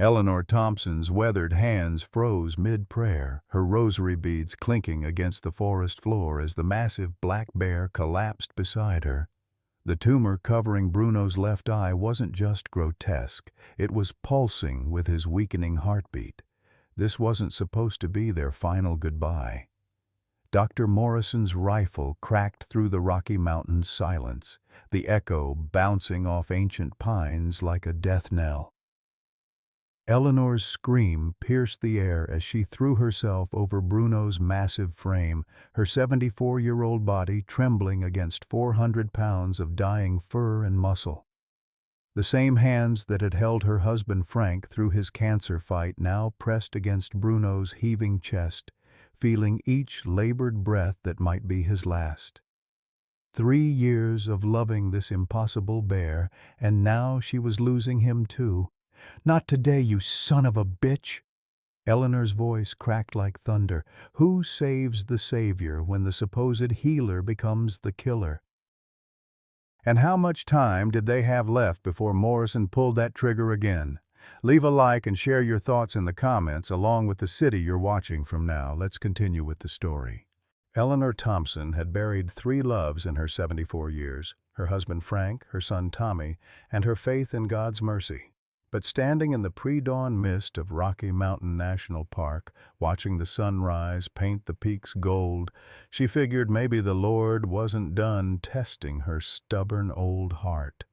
Eleanor Thompson's weathered hands froze mid-prayer, her rosary beads clinking against the forest floor as the massive black bear collapsed beside her. The tumor covering Bruno's left eye wasn't just grotesque, it was pulsing with his weakening heartbeat. This wasn't supposed to be their final goodbye. Dr. Morrison's rifle cracked through the Rocky Mountains' silence, the echo bouncing off ancient pines like a death knell. Eleanor's scream pierced the air as she threw herself over Bruno's massive frame, her 74-year-old body trembling against 400 pounds of dying fur and muscle. The same hands that had held her husband Frank through his cancer fight now pressed against Bruno's heaving chest, feeling each labored breath that might be his last. 3 years of loving this impossible bear, and now she was losing him too. "Not today, you son of a bitch!" Eleanor's voice cracked like thunder. Who saves the savior when the supposed healer becomes the killer? And how much time did they have left before Morrison pulled that trigger again? Leave a like and share your thoughts in the comments along with the city you're watching from now. Let's continue with the story. Eleanor Thompson had buried 3 loves in her 74 years, her husband Frank, her son Tommy, and her faith in God's mercy. But standing in the pre-dawn mist of Rocky Mountain National Park, watching the sunrise paint the peaks gold, she figured maybe the Lord wasn't done testing her stubborn old heart.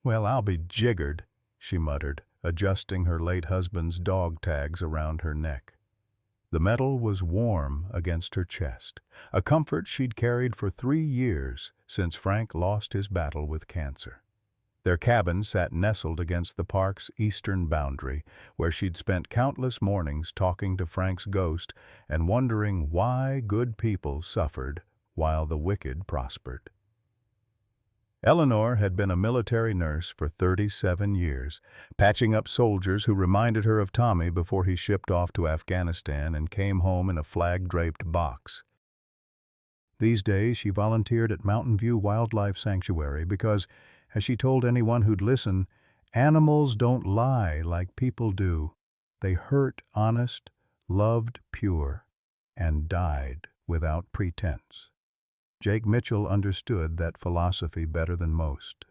"Well, I'll be jiggered," she muttered, adjusting her late husband's dog tags around her neck. The metal was warm against her chest, a comfort she'd carried for 3 years since Frank lost his battle with cancer. Their cabin sat nestled against the park's eastern boundary, where she'd spent countless mornings talking to Frank's ghost and wondering why good people suffered while the wicked prospered. Eleanor had been a military nurse for 37 years, patching up soldiers who reminded her of Tommy before he shipped off to Afghanistan and came home in a flag-draped box. These days she volunteered at Mountain View Wildlife Sanctuary because, as she told anyone who'd listen, animals don't lie like people do. They hurt honest, loved pure, and died without pretense. Jake Mitchell understood that philosophy better than most.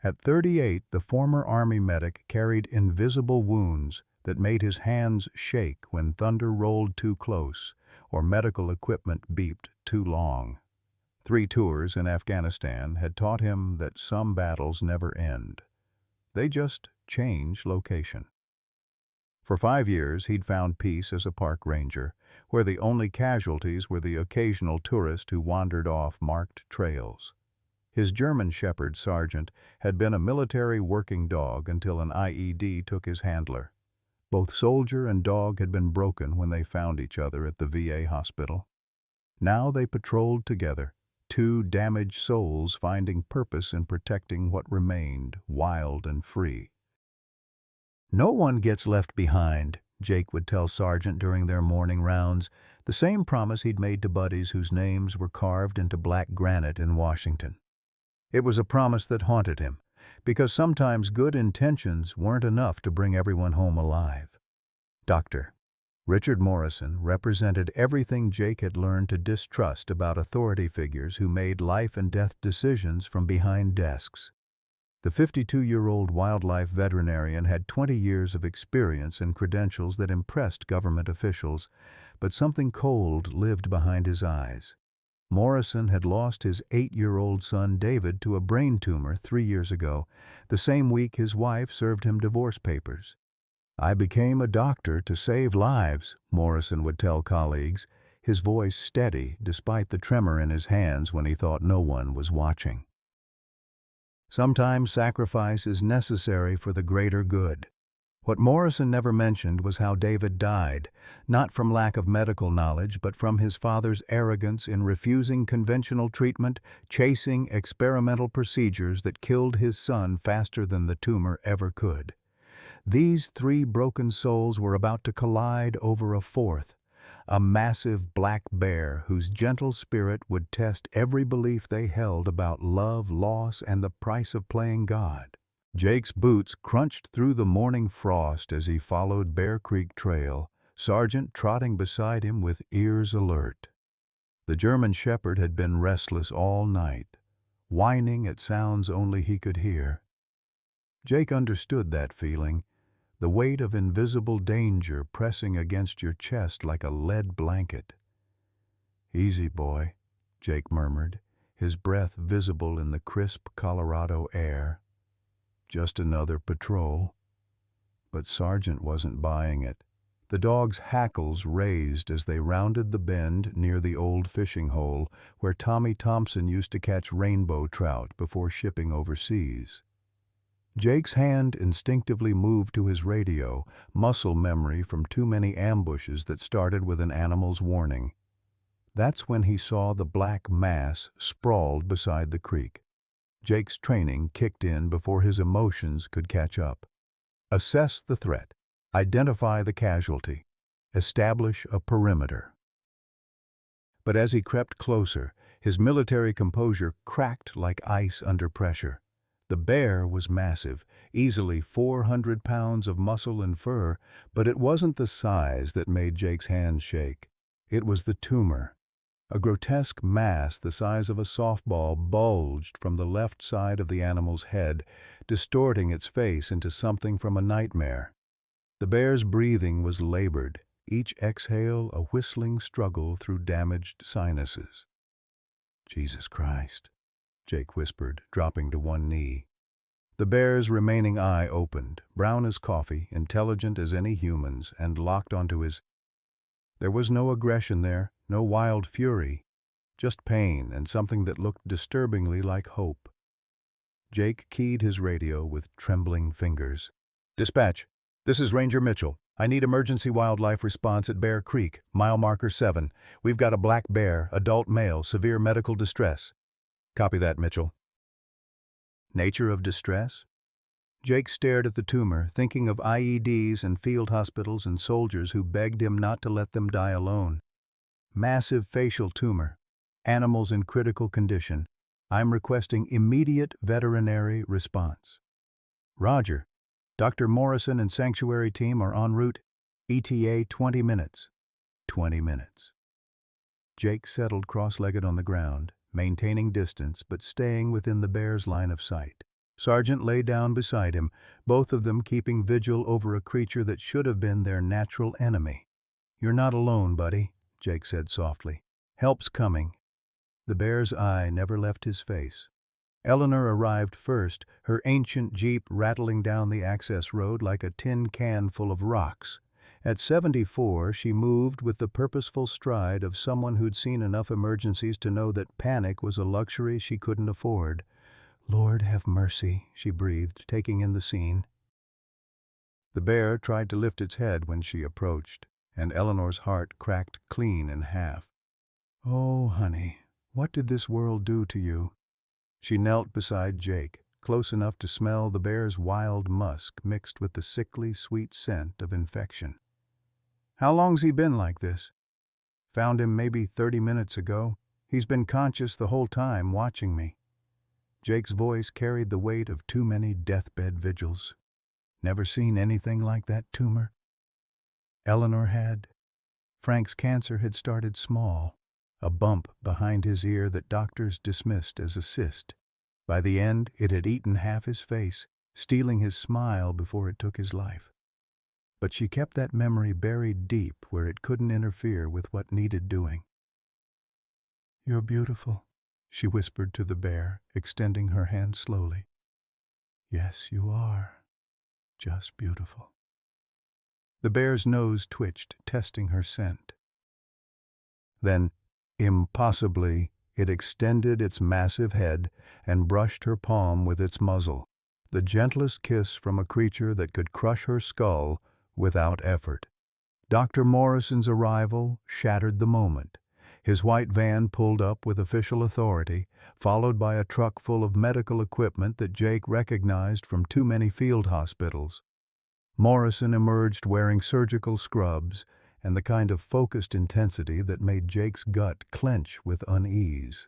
At 38, the former Army medic carried invisible wounds that made his hands shake when thunder rolled too close or medical equipment beeped too long. 3 tours in Afghanistan had taught him that some battles never end. They just change location. For 5 years, he'd found peace as a park ranger, where the only casualties were the occasional tourist who wandered off marked trails. His German Shepherd sergeant had been a military working dog until an IED took his handler. Both soldier and dog had been broken when they found each other at the VA hospital. Now they patrolled together, 2 damaged souls finding purpose in protecting what remained wild and free. "No one gets left behind," Jake would tell Sargent during their morning rounds, the same promise he'd made to buddies whose names were carved into black granite in Washington. It was a promise that haunted him, because sometimes good intentions weren't enough to bring everyone home alive. Dr. Richard Morrison represented everything Jake had learned to distrust about authority figures who made life-and-death decisions from behind desks. The 52-year-old wildlife veterinarian had 20 years of experience and credentials that impressed government officials, but something cold lived behind his eyes. Morrison had lost his 8-year-old son David to a brain tumor 3 years ago, the same week his wife served him divorce papers. "I became a doctor to save lives," Morrison would tell colleagues, his voice steady despite the tremor in his hands when he thought no one was watching. Sometimes sacrifice is necessary for the greater good. What Morrison never mentioned was how David died, not from lack of medical knowledge, but from his father's arrogance in refusing conventional treatment, chasing experimental procedures that killed his son faster than the tumor ever could. These 3 broken souls were about to collide over a 4th, a massive black bear whose gentle spirit would test every belief they held about love, loss, and the price of playing God. Jake's boots crunched through the morning frost as he followed Bear Creek Trail, Sergeant trotting beside him with ears alert. The German shepherd had been restless all night, whining at sounds only he could hear. Jake understood that feeling, the weight of invisible danger pressing against your chest like a lead blanket. "Easy, boy," Jake murmured, his breath visible in the crisp Colorado air. "Just another patrol." But Sergeant wasn't buying it. The dog's hackles raised as they rounded the bend near the old fishing hole where Tommy Thompson used to catch rainbow trout before shipping overseas. Jake's hand instinctively moved to his radio, muscle memory from too many ambushes that started with an animal's warning. That's when he saw the black mass sprawled beside the creek. Jake's training kicked in before his emotions could catch up. Assess the threat, identify the casualty, establish a perimeter. But as he crept closer, his military composure cracked like ice under pressure. The bear was massive, easily 400 pounds of muscle and fur, but it wasn't the size that made Jake's hands shake. It was the tumor. A grotesque mass the size of a softball bulged from the left side of the animal's head, distorting its face into something from a nightmare. The bear's breathing was labored, each exhale a whistling struggle through damaged sinuses. "Jesus Christ," Jake whispered, dropping to one knee. The bear's remaining eye opened, brown as coffee, intelligent as any human's, and locked onto his. There was no aggression there, no wild fury, just pain and something that looked disturbingly like hope. Jake keyed his radio with trembling fingers. "Dispatch, this is Ranger Mitchell. I need emergency wildlife response at Bear Creek, mile marker 7. We've got a black bear, adult male, severe medical distress." "Copy that, Mitchell." Nature of distress? Jake stared at the tumor, thinking of IEDs and field hospitals and soldiers who begged him not to let them die alone. "Massive facial tumor. Animals in critical condition. I'm requesting immediate veterinary response." "Roger. Dr. Morrison and Sanctuary team are en route. ETA 20 minutes. 20 minutes. Jake settled cross-legged on the ground, maintaining distance but staying within the bear's line of sight. Sergeant lay down beside him, both of them keeping vigil over a creature that should have been their natural enemy. "You're not alone, buddy," Jake said softly. "Help's coming." The bear's eye never left his face. Eleanor arrived first, her ancient Jeep rattling down the access road like a tin can full of rocks. At 74, she moved with the purposeful stride of someone who'd seen enough emergencies to know that panic was a luxury she couldn't afford. "Lord have mercy," she breathed, taking in the scene. The bear tried to lift its head when she approached, and Eleanor's heart cracked clean in half. "Oh, honey, what did this world do to you?" She knelt beside Jake, close enough to smell the bear's wild musk mixed with the sickly sweet scent of infection. "How long's he been like this?" "Found him maybe 30 minutes ago. He's been conscious the whole time, watching me." Jake's voice carried the weight of too many deathbed vigils. "Never seen anything like that tumor?" Eleanor had. Frank's cancer had started small, a bump behind his ear that doctors dismissed as a cyst. By the end, it had eaten half his face, stealing his smile before it took his life. But she kept that memory buried deep where it couldn't interfere with what needed doing. "You're beautiful," she whispered to the bear, extending her hand slowly. "Yes, you are. Just beautiful." The bear's nose twitched, testing her scent. Then, impossibly, it extended its massive head and brushed her palm with its muzzle, the gentlest kiss from a creature that could crush her skull without effort. Dr. Morrison's arrival shattered the moment. His white van pulled up with official authority, followed by a truck full of medical equipment that Jake recognized from too many field hospitals. Morrison emerged wearing surgical scrubs and the kind of focused intensity that made Jake's gut clench with unease.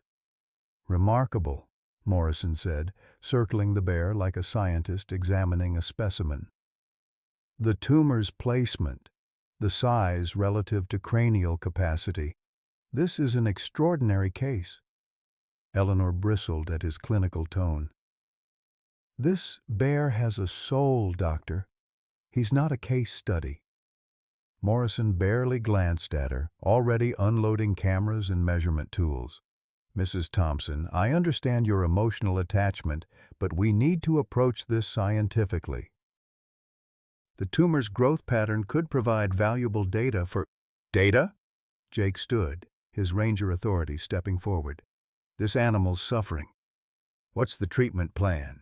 "Remarkable," Morrison said, circling the bear like a scientist examining a specimen. The tumor's placement, the size relative to cranial capacity. This is an extraordinary case. Eleanor bristled at his clinical tone. This bear has a soul, doctor. He's not a case study. Morrison barely glanced at her, already unloading cameras and measurement tools. Mrs. Thompson, I understand your emotional attachment, but we need to approach this scientifically. The tumor's growth pattern could provide valuable data for— Data? Jake stood, his ranger authority stepping forward. This animal's suffering. What's the treatment plan?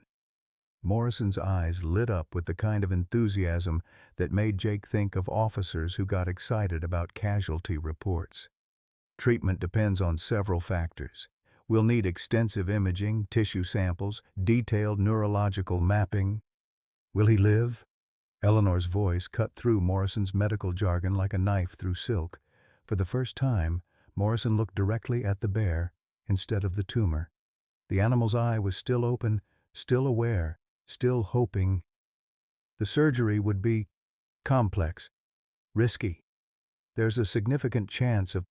Morrison's eyes lit up with the kind of enthusiasm that made Jake think of officers who got excited about casualty reports. Treatment depends on several factors. We'll need extensive imaging, tissue samples, detailed neurological mapping. Will he live? Eleanor's voice cut through Morrison's medical jargon like a knife through silk. For the first time, Morrison looked directly at the bear instead of the tumor. The animal's eye was still open, still aware, still hoping. The surgery would be complex, risky. There's a significant chance of—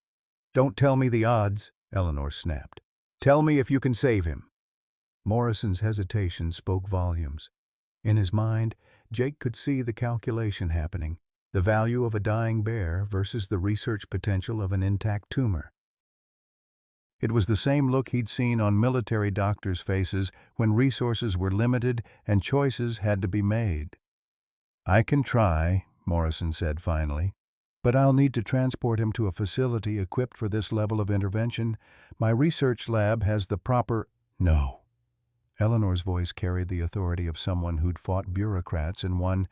Don't tell me the odds, Eleanor snapped. Tell me if you can save him. Morrison's hesitation spoke volumes. In his mind, Jake could see the calculation happening, the value of a dying bear versus the research potential of an intact tumor. It was the same look he'd seen on military doctors' faces when resources were limited and choices had to be made. I can try, Morrison said finally, but I'll need to transport him to a facility equipped for this level of intervention. My research lab has the proper— No. Eleanor's voice carried the authority of someone who'd fought bureaucrats and won.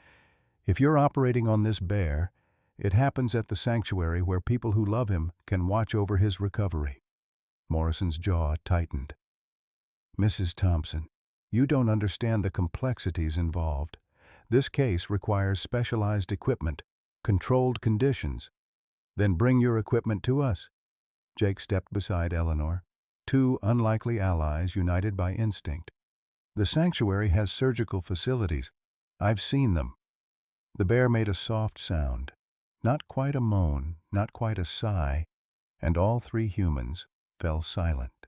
If you're operating on this bear, it happens at the sanctuary where people who love him can watch over his recovery. Morrison's jaw tightened. Mrs. Thompson, you don't understand the complexities involved. This case requires specialized equipment, controlled conditions. Then bring your equipment to us. Jake stepped beside Eleanor, two unlikely allies united by instinct. The sanctuary has surgical facilities. I've seen them. The bear made a soft sound, not quite a moan, not quite a sigh, and all three humans fell silent.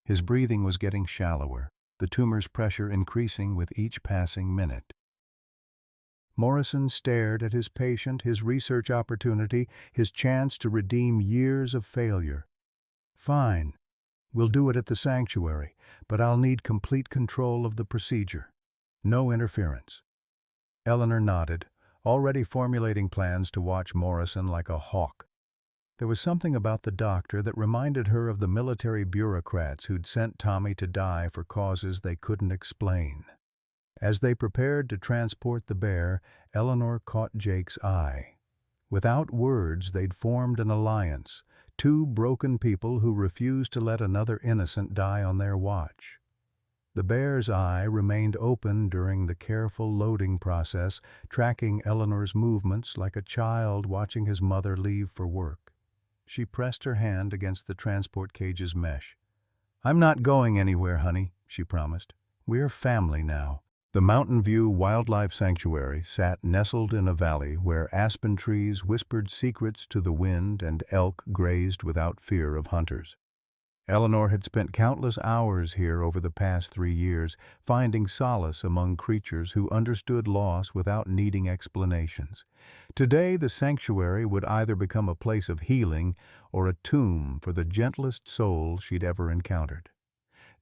His breathing was getting shallower, the tumor's pressure increasing with each passing minute. Morrison stared at his patient, his research opportunity, his chance to redeem years of failure. Fine. We'll do it at the sanctuary, but I'll need complete control of the procedure. No interference. Eleanor nodded, already formulating plans to watch Morrison like a hawk. There was something about the doctor that reminded her of the military bureaucrats who'd sent Tommy to die for causes they couldn't explain. As they prepared to transport the bear, Eleanor caught Jake's eye. Without words, they'd formed an alliance, two broken people who refused to let another innocent die on their watch. The bear's eye remained open during the careful loading process, tracking Eleanor's movements like a child watching his mother leave for work. She pressed her hand against the transport cage's mesh. I'm not going anywhere, honey, she promised. We're family now. The Mountain View Wildlife Sanctuary sat nestled in a valley where aspen trees whispered secrets to the wind and elk grazed without fear of hunters. Eleanor had spent countless hours here over the past 3 years, finding solace among creatures who understood loss without needing explanations. Today, the sanctuary would either become a place of healing or a tomb for the gentlest soul she'd ever encountered.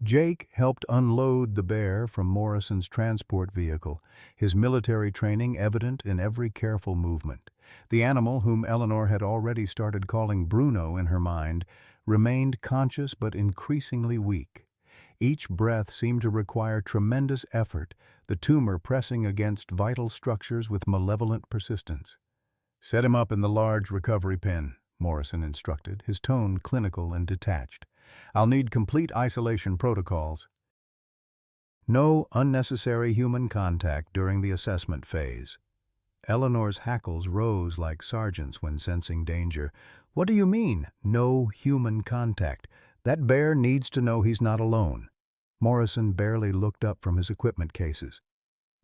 Jake helped unload the bear from Morrison's transport vehicle, his military training evident in every careful movement. The animal, whom Eleanor had already started calling Bruno in her mind, remained conscious but increasingly weak. Each breath seemed to require tremendous effort, the tumor pressing against vital structures with malevolent persistence. Set him up in the large recovery pen, Morrison instructed, his tone clinical and detached. I'll need complete isolation protocols. No unnecessary human contact during the assessment phase. Eleanor's hackles rose like sergeants when sensing danger. What do you mean, no human contact? That bear needs to know he's not alone. Morrison barely looked up from his equipment cases.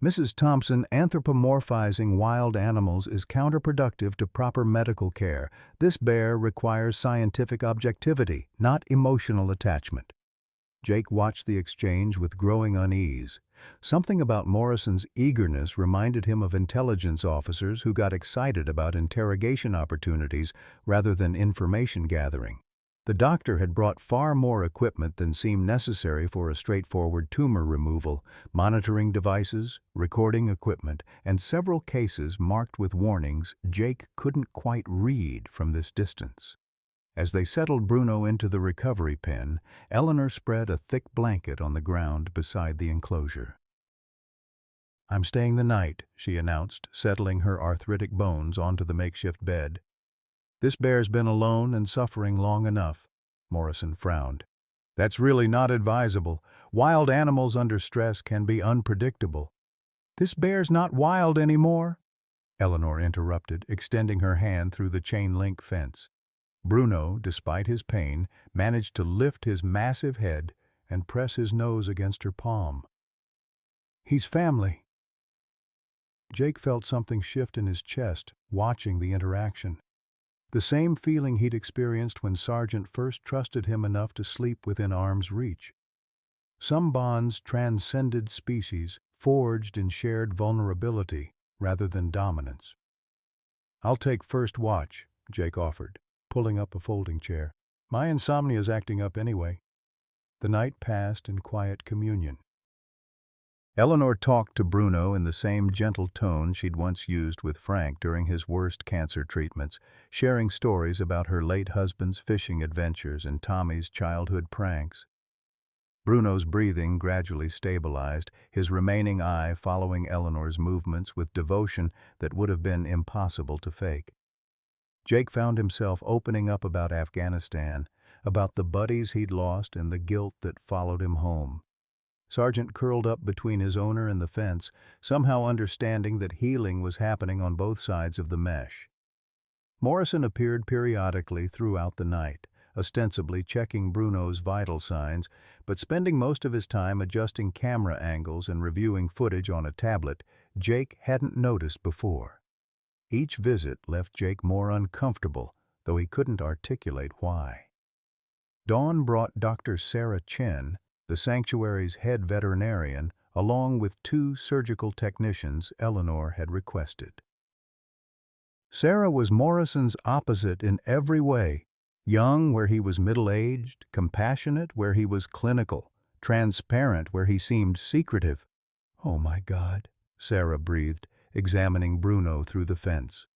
Mrs. Thompson, anthropomorphizing wild animals is counterproductive to proper medical care. This bear requires scientific objectivity, not emotional attachment. Jake watched the exchange with growing unease. Something about Morrison's eagerness reminded him of intelligence officers who got excited about interrogation opportunities rather than information gathering. The doctor had brought far more equipment than seemed necessary for a straightforward tumor removal: monitoring devices, recording equipment, and several cases marked with warnings Jake couldn't quite read from this distance. As they settled Bruno into the recovery pen, Eleanor spread a thick blanket on the ground beside the enclosure. "I'm staying the night," she announced, settling her arthritic bones onto the makeshift bed. "This bear's been alone and suffering long enough." Morrison frowned. "That's really not advisable. Wild animals under stress can be unpredictable." "This bear's not wild anymore," Eleanor interrupted, extending her hand through the chain-link fence. Bruno, despite his pain, managed to lift his massive head and press his nose against her palm. "He's family." Jake felt something shift in his chest, watching the interaction. The same feeling he'd experienced when Sargent first trusted him enough to sleep within arm's reach. Some bonds transcended species, forged in shared vulnerability rather than dominance. "I'll take first watch," Jake offered, pulling up a folding chair. "My insomnia's acting up anyway." The night passed in quiet communion. Eleanor talked to Bruno in the same gentle tone she'd once used with Frank during his worst cancer treatments, sharing stories about her late husband's fishing adventures and Tommy's childhood pranks. Bruno's breathing gradually stabilized, his remaining eye following Eleanor's movements with devotion that would have been impossible to fake. Jake found himself opening up about Afghanistan, about the buddies he'd lost and the guilt that followed him home. Sargent curled up between his owner and the fence, somehow understanding that healing was happening on both sides of the mesh. Morrison appeared periodically throughout the night, ostensibly checking Bruno's vital signs, but spending most of his time adjusting camera angles and reviewing footage on a tablet Jake hadn't noticed before. Each visit left Jake more uncomfortable, though he couldn't articulate why. Dawn brought Dr. Sarah Chen, the sanctuary's head veterinarian, along with 2 surgical technicians Eleanor had requested. Sarah was Morrison's opposite in every way: young where he was middle-aged, compassionate where he was clinical, transparent where he seemed secretive. "Oh my God," Sarah breathed, examining Bruno through the fence.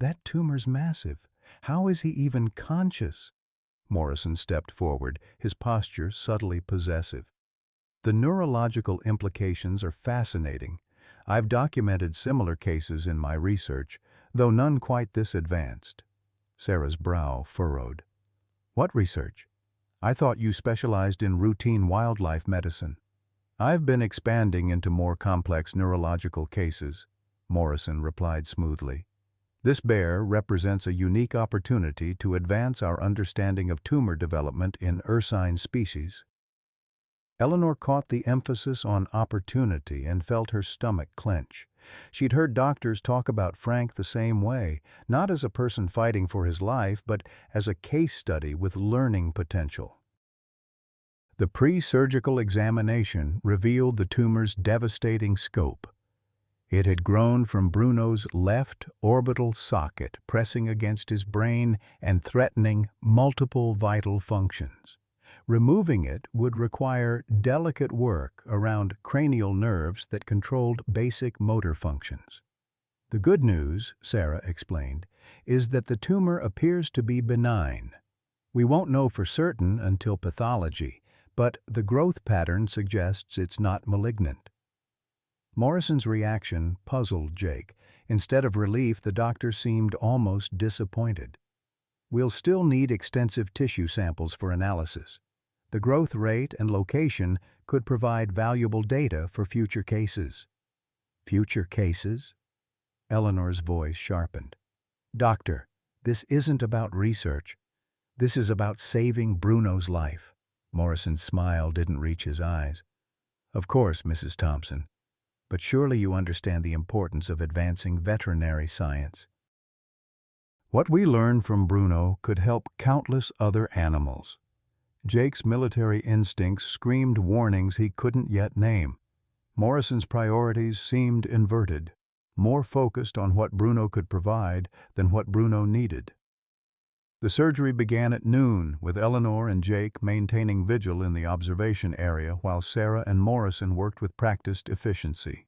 "That tumor's massive. How is he even conscious?" Morrison stepped forward, his posture subtly possessive. "The neurological implications are fascinating. I've documented similar cases in my research, though none quite this advanced." Sarah's brow furrowed. "What research? I thought you specialized in routine wildlife medicine." "I've been expanding into more complex neurological cases," Morrison replied smoothly. "This bear represents a unique opportunity to advance our understanding of tumor development in ursine species." Eleanor caught the emphasis on opportunity and felt her stomach clench. She'd heard doctors talk about Frank the same way, not as a person fighting for his life, but as a case study with learning potential. The pre-surgical examination revealed the tumor's devastating scope. It had grown from Bruno's left orbital socket, pressing against his brain and threatening multiple vital functions. Removing it would require delicate work around cranial nerves that controlled basic motor functions. "The good news," Sarah explained, "is that the tumor appears to be benign. We won't know for certain until pathology, but the growth pattern suggests it's not malignant." Morrison's reaction puzzled Jake. Instead of relief, the doctor seemed almost disappointed. "We'll still need extensive tissue samples for analysis. The growth rate and location could provide valuable data for future cases." "Future cases?" Eleanor's voice sharpened. "Doctor, this isn't about research. This is about saving Bruno's life." Morrison's smile didn't reach his eyes. "Of course, Mrs. Thompson. But surely you understand the importance of advancing veterinary science. What we learned from Bruno could help countless other animals." Jake's military instincts screamed warnings he couldn't yet name. Morrison's priorities seemed inverted, more focused on what Bruno could provide than what Bruno needed. The surgery began at noon, with Eleanor and Jake maintaining vigil in the observation area while Sarah and Morrison worked with practiced efficiency.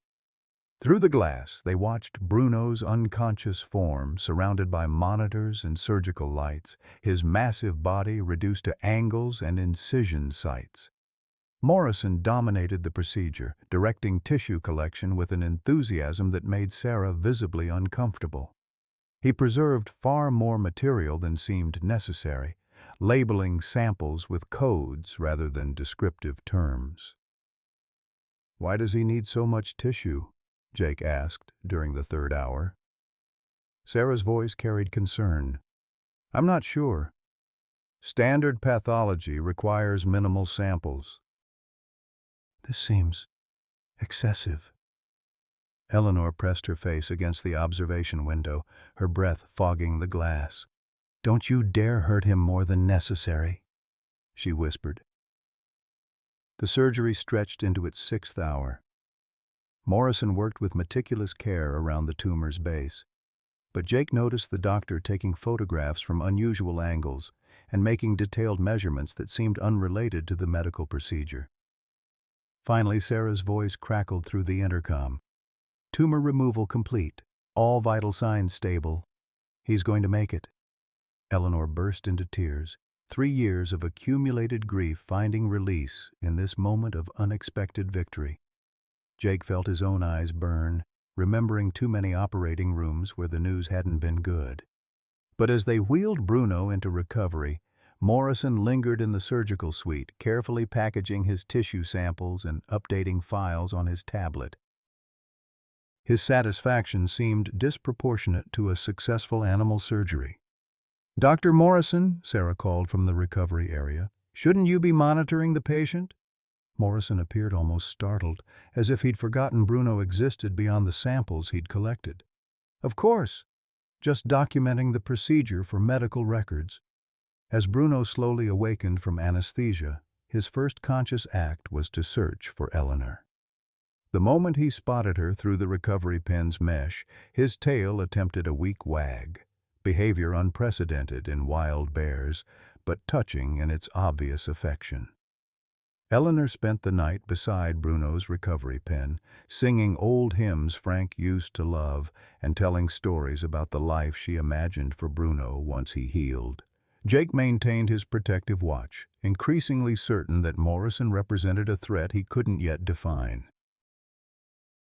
Through the glass, they watched Bruno's unconscious form surrounded by monitors and surgical lights, his massive body reduced to angles and incision sites. Morrison dominated the procedure, directing tissue collection with an enthusiasm that made Sarah visibly uncomfortable. He preserved far more material than seemed necessary, labeling samples with codes rather than descriptive terms. "Why does he need so much tissue?" Jake asked during the third hour. Sarah's voice carried concern. "I'm not sure. Standard pathology requires minimal samples." "This seems excessive." Eleanor pressed her face against the observation window, her breath fogging the glass. "Don't you dare hurt him more than necessary," she whispered. The surgery stretched into its 6th hour. Morrison worked with meticulous care around the tumor's base, but Jake noticed the doctor taking photographs from unusual angles and making detailed measurements that seemed unrelated to the medical procedure. Finally, Sarah's voice crackled through the intercom. "Tumor removal complete. All vital signs stable. He's going to make it." Eleanor burst into tears, 3 years of accumulated grief finding release in this moment of unexpected victory. Jake felt his own eyes burn, remembering too many operating rooms where the news hadn't been good. But as they wheeled Bruno into recovery, Morrison lingered in the surgical suite, carefully packaging his tissue samples and updating files on his tablet. His satisfaction seemed disproportionate to a successful animal surgery. "Dr. Morrison," Sarah called from the recovery area, "shouldn't you be monitoring the patient?" Morrison appeared almost startled, as if he'd forgotten Bruno existed beyond the samples he'd collected. "Of course. Just documenting the procedure for medical records." As Bruno slowly awakened from anesthesia, his first conscious act was to search for Eleanor. The moment he spotted her through the recovery pen's mesh, his tail attempted a weak wag, behavior unprecedented in wild bears, but touching in its obvious affection. Eleanor spent the night beside Bruno's recovery pen, singing old hymns Frank used to love and telling stories about the life she imagined for Bruno once he healed. Jake maintained his protective watch, increasingly certain that Morrison represented a threat he couldn't yet define.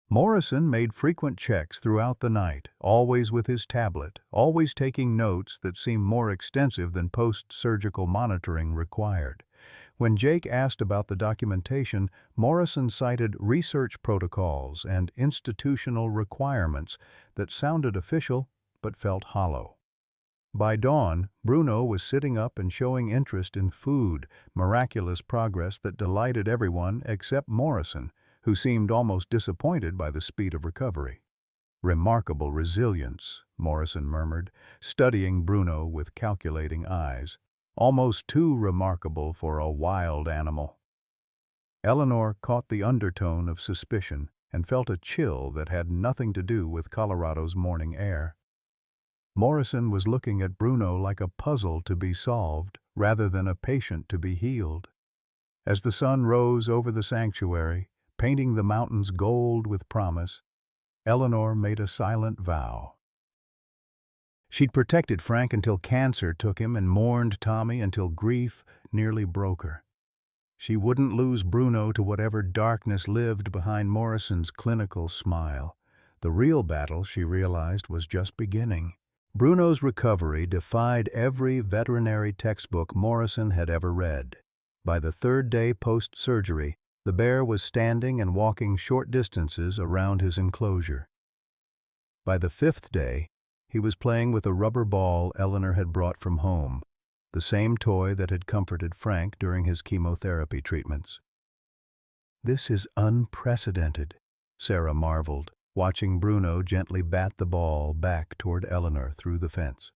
Morrison made frequent checks throughout the night, always with his tablet, always taking notes that seemed more extensive than post-surgical monitoring required. When Jake asked about the documentation, Morrison cited research protocols and institutional requirements that sounded official but felt hollow. By dawn, Bruno was sitting up and showing interest in food, miraculous progress that delighted everyone except Morrison, who seemed almost disappointed by the speed of recovery. "Remarkable resilience," Morrison murmured, studying Bruno with calculating eyes. "Almost too remarkable for a wild animal." Eleanor caught the undertone of suspicion and felt a chill that had nothing to do with Colorado's morning air. Morrison was looking at Bruno like a puzzle to be solved rather than a patient to be healed. As the sun rose over the sanctuary, painting the mountains gold with promise, Eleanor made a silent vow. She'd protected Frank until cancer took him and mourned Tommy until grief nearly broke her. She wouldn't lose Bruno to whatever darkness lived behind Morrison's clinical smile. The real battle, she realized, was just beginning. Bruno's recovery defied every veterinary textbook Morrison had ever read. By the 3rd day post-surgery, the bear was standing and walking short distances around his enclosure. By the 5th day, he was playing with a rubber ball Eleanor had brought from home, the same toy that had comforted Frank during his chemotherapy treatments. "This is unprecedented," Sarah marveled, watching Bruno gently bat the ball back toward Eleanor through the fence.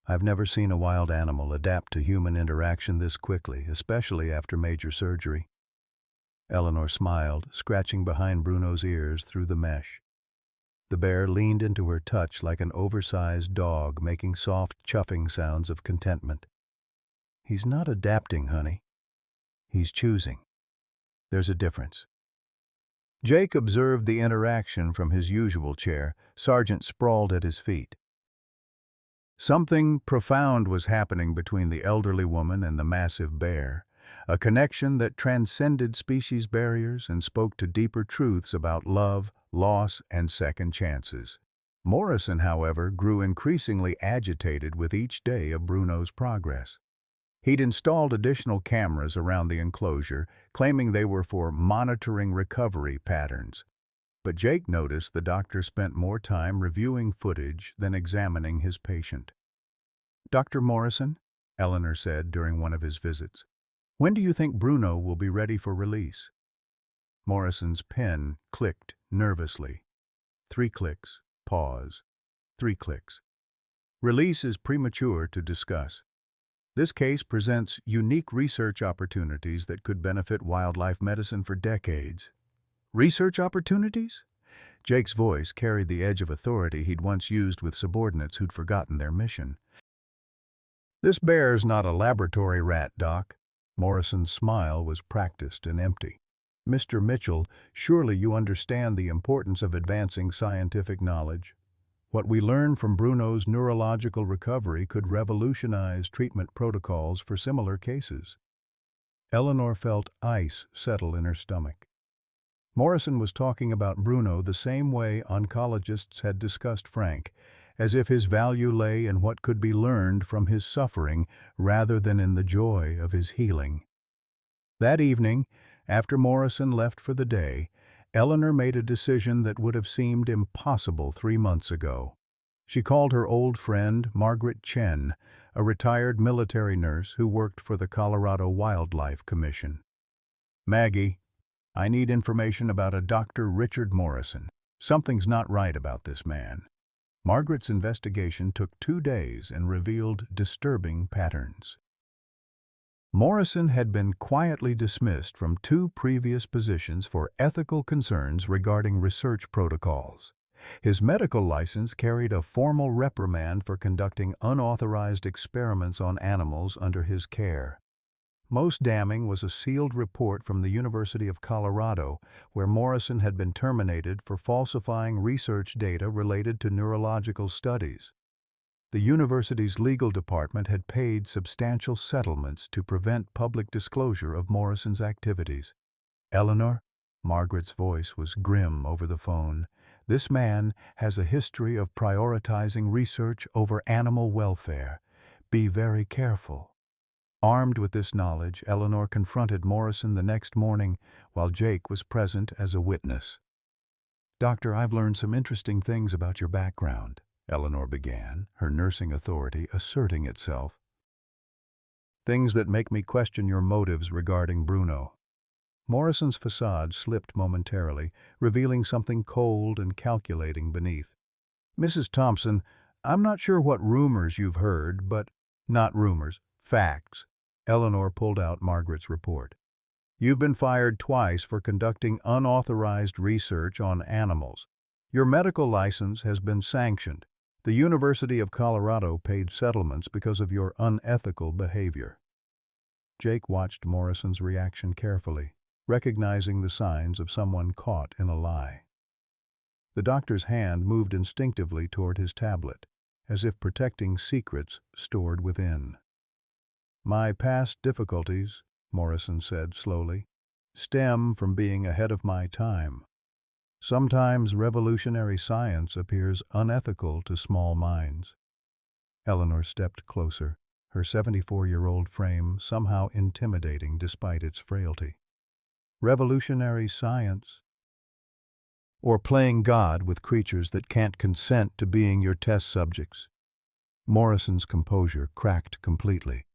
"I've never seen a wild animal adapt to human interaction this quickly, especially after major surgery." Eleanor smiled, scratching behind Bruno's ears through the mesh. The bear leaned into her touch like an oversized dog, making soft, chuffing sounds of contentment. "He's not adapting, honey. He's choosing. There's a difference." Jake observed the interaction from his usual chair, Sergeant sprawled at his feet. Something profound was happening between the elderly woman and the massive bear, a connection that transcended species barriers and spoke to deeper truths about love, loss, and second chances. Morrison, however, grew increasingly agitated with each day of Bruno's progress. He'd installed additional cameras around the enclosure, claiming they were for monitoring recovery patterns. But Jake noticed the doctor spent more time reviewing footage than examining his patient. "Dr. Morrison," Eleanor said during one of his visits, "when do you think Bruno will be ready for release?" Morrison's pen clicked nervously. 3 clicks, pause, 3 clicks. "Release is premature to discuss. This case presents unique research opportunities that could benefit wildlife medicine for decades." "Research opportunities?" Jake's voice carried the edge of authority he'd once used with subordinates who'd forgotten their mission. "This bear's not a laboratory rat, Doc." Morrison's smile was practiced and empty. "Mr. Mitchell, surely you understand the importance of advancing scientific knowledge. What we learn from Bruno's neurological recovery could revolutionize treatment protocols for similar cases." Eleanor felt ice settle in her stomach. Morrison was talking about Bruno the same way oncologists had discussed Frank, as if his value lay in what could be learned from his suffering rather than in the joy of his healing. That evening, after Morrison left for the day, Eleanor made a decision that would have seemed impossible 3 months ago. She called her old friend Margaret Chen, a retired military nurse who worked for the Colorado Wildlife Commission. "Maggie, I need information about a Dr. Richard Morrison. Something's not right about this man." Margaret's investigation took 2 days and revealed disturbing patterns. Morrison had been quietly dismissed from 2 previous positions for ethical concerns regarding research protocols. His medical license carried a formal reprimand for conducting unauthorized experiments on animals under his care. Most damning was a sealed report from the University of Colorado, where Morrison had been terminated for falsifying research data related to neurological studies. The university's legal department had paid substantial settlements to prevent public disclosure of Morrison's activities. "Eleanor," Margaret's voice was grim over the phone, "this man has a history of prioritizing research over animal welfare. Be very careful." Armed with this knowledge, Eleanor confronted Morrison the next morning while Jake was present as a witness. "Doctor, I've learned some interesting things about your background," Eleanor began, her nursing authority asserting itself. "Things that make me question your motives regarding Bruno." Morrison's facade slipped momentarily, revealing something cold and calculating beneath. "Mrs. Thompson, I'm not sure what rumors you've heard, but—" "Not rumors, facts." Eleanor pulled out Margaret's report. "You've been fired twice for conducting unauthorized research on animals. Your medical license has been sanctioned. The University of Colorado paid settlements because of your unethical behavior." Jake watched Morrison's reaction carefully, recognizing the signs of someone caught in a lie. The doctor's hand moved instinctively toward his tablet, as if protecting secrets stored within. "My past difficulties," Morrison said slowly, "stem from being ahead of my time. Sometimes revolutionary science appears unethical to small minds." Eleanor stepped closer, her 74-year-old frame somehow intimidating despite its frailty. "Revolutionary science? Or playing God with creatures that can't consent to being your test subjects?" Morrison's composure cracked completely.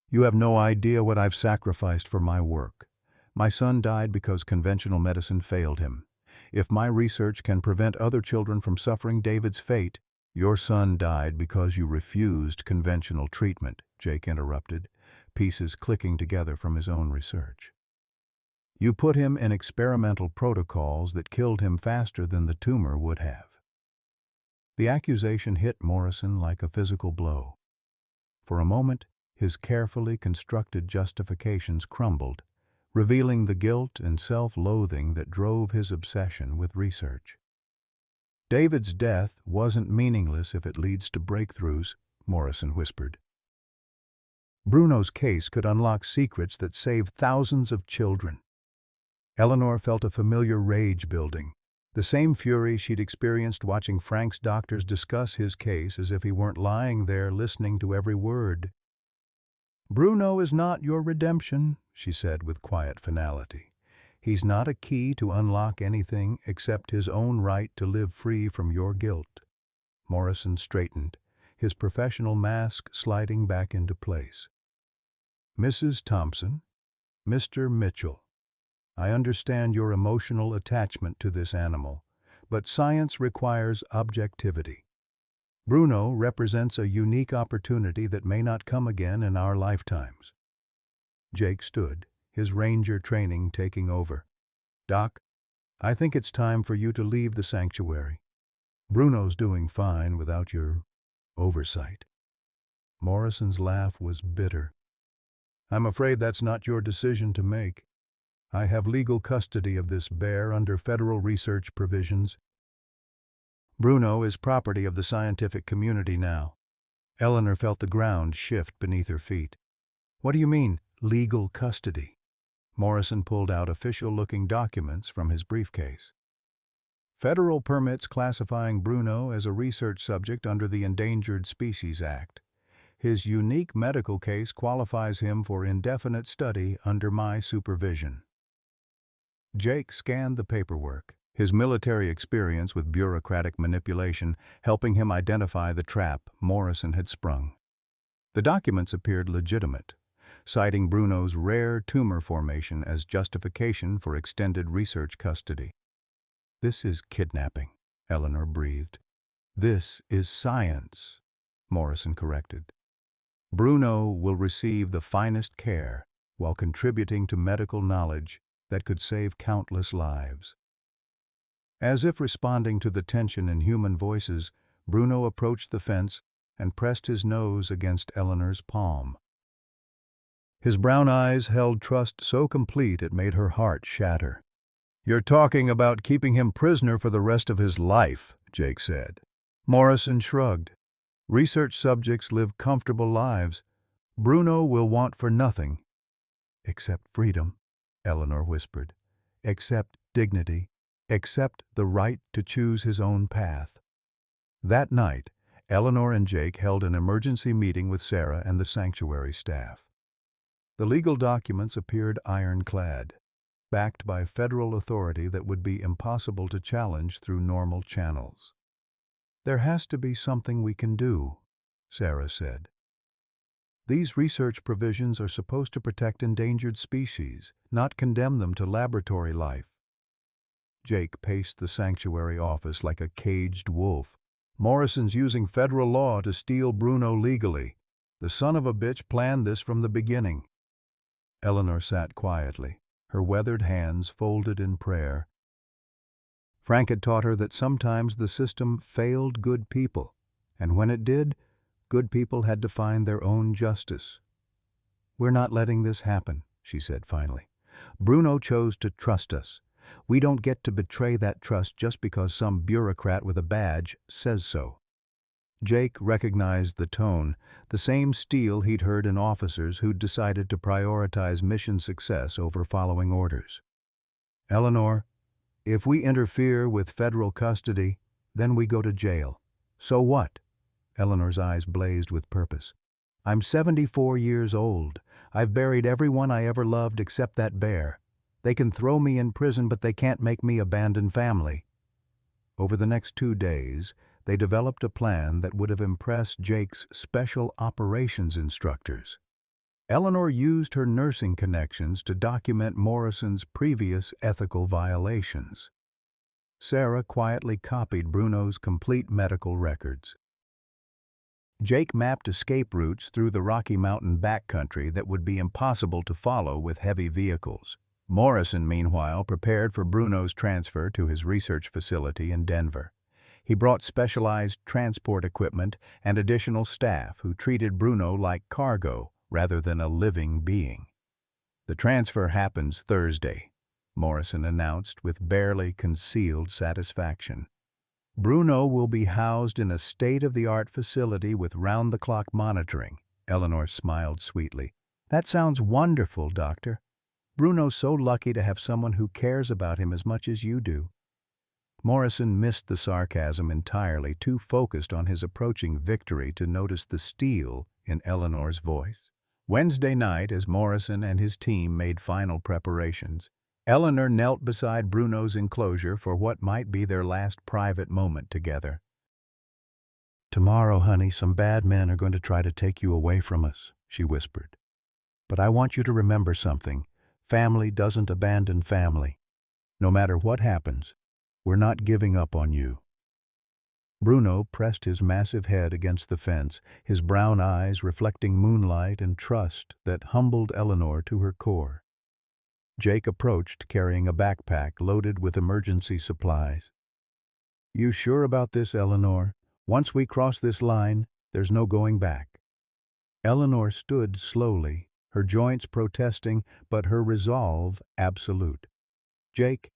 "You have no idea what I've sacrificed for my work. My son died because conventional medicine failed him. If my research can prevent other children from suffering David's fate—" "Your son died because you refused conventional treatment," Jake interrupted, pieces clicking together from his own research. "You put him in experimental protocols that killed him faster than the tumor would have." The accusation hit Morrison like a physical blow. For a moment, his carefully constructed justifications crumbled, revealing the guilt and self-loathing that drove his obsession with research. "David's death wasn't meaningless if it leads to breakthroughs," Morrison whispered. "Bruno's case could unlock secrets that save thousands of children." Eleanor felt a familiar rage building, the same fury she'd experienced watching Frank's doctors discuss his case as if he weren't lying there listening to every word. "Bruno is not your redemption," she said with quiet finality. "He's not a key to unlock anything except his own right to live free from your guilt." Morrison straightened, his professional mask sliding back into place. "Mrs. Thompson, Mr. Mitchell, I understand your emotional attachment to this animal, but science requires objectivity. Bruno represents a unique opportunity that may not come again in our lifetimes." Jake stood, his ranger training taking over. "Doc, I think it's time for you to leave the sanctuary. Bruno's doing fine without your oversight." Morrison's laugh was bitter. "I'm afraid that's not your decision to make. I have legal custody of this bear under federal research provisions. Bruno is property of the scientific community now." Eleanor felt the ground shift beneath her feet. "What do you mean, legal custody?" Morrison pulled out official-looking documents from his briefcase. "Federal permits classifying Bruno as a research subject under the Endangered Species Act. His unique medical case qualifies him for indefinite study under my supervision." Jake scanned the paperwork, his military experience with bureaucratic manipulation helping him identify the trap Morrison had sprung. The documents appeared legitimate, citing Bruno's rare tumor formation as justification for extended research custody. "This is kidnapping," Eleanor breathed. "This is science," Morrison corrected. "Bruno will receive the finest care while contributing to medical knowledge that could save countless lives." As if responding to the tension in human voices, Bruno approached the fence and pressed his nose against Eleanor's palm. His brown eyes held trust so complete it made her heart shatter. "You're talking about keeping him prisoner for the rest of his life," Jake said. Morrison shrugged. "Research subjects live comfortable lives. Bruno will want for nothing." "Except freedom," Eleanor whispered. "Except dignity. Except the right to choose his own path." That night, Eleanor and Jake held an emergency meeting with Sarah and the sanctuary staff. The legal documents appeared ironclad, backed by federal authority that would be impossible to challenge through normal channels. "There has to be something we can do," Sarah said. "These research provisions are supposed to protect endangered species, not condemn them to laboratory life." Jake paced the sanctuary office like a caged wolf. "Morrison's using federal law to steal Bruno legally. The son of a bitch planned this from the beginning." Eleanor sat quietly, her weathered hands folded in prayer. Frank had taught her that sometimes the system failed good people, and when it did, good people had to find their own justice. "We're not letting this happen," she said finally. "Bruno chose to trust us. We don't get to betray that trust just because some bureaucrat with a badge says so." Jake recognized the tone, the same steel he'd heard in officers who'd decided to prioritize mission success over following orders. "Eleanor, if we interfere with federal custody, then we go to jail. So what?" Eleanor's eyes blazed with purpose. "I'm 74 years old. I've buried everyone I ever loved except that bear. They can throw me in prison, but they can't make me abandon family." Over the next 2 days, they developed a plan that would have impressed Jake's special operations instructors. Eleanor used her nursing connections to document Morrison's previous ethical violations. Sarah quietly copied Bruno's complete medical records. Jake mapped escape routes through the Rocky Mountain backcountry that would be impossible to follow with heavy vehicles. Morrison, meanwhile, prepared for Bruno's transfer to his research facility in Denver. He brought specialized transport equipment and additional staff who treated Bruno like cargo rather than a living being. "The transfer happens Thursday," Morrison announced with barely concealed satisfaction. "Bruno will be housed in a state-of-the-art facility with round-the-clock monitoring." Eleanor smiled sweetly. "That sounds wonderful, Doctor. Bruno's so lucky to have someone who cares about him as much as you do." Morrison missed the sarcasm entirely, too focused on his approaching victory to notice the steel in Eleanor's voice. Wednesday night, as Morrison and his team made final preparations, Eleanor knelt beside Bruno's enclosure for what might be their last private moment together. "Tomorrow, honey, some bad men are going to try to take you away from us," she whispered. "But I want you to remember something. Family doesn't abandon family. No matter what happens, we're not giving up on you." Bruno pressed his massive head against the fence, his brown eyes reflecting moonlight and trust that humbled Eleanor to her core. Jake approached, carrying a backpack loaded with emergency supplies. "You sure about this, Eleanor? Once we cross this line, there's no going back." Eleanor stood slowly, her joints protesting, but her resolve absolute. "Jake,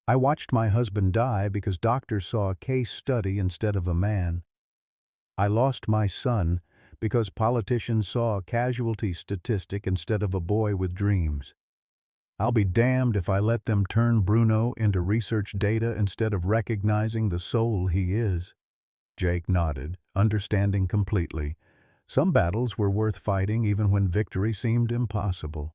I watched my husband die because doctors saw a case study instead of a man. I lost my son because politicians saw a casualty statistic instead of a boy with dreams. I'll be damned if I let them turn Bruno into research data instead of recognizing the soul he is." Jake nodded, understanding completely. Some battles were worth fighting even when victory seemed impossible.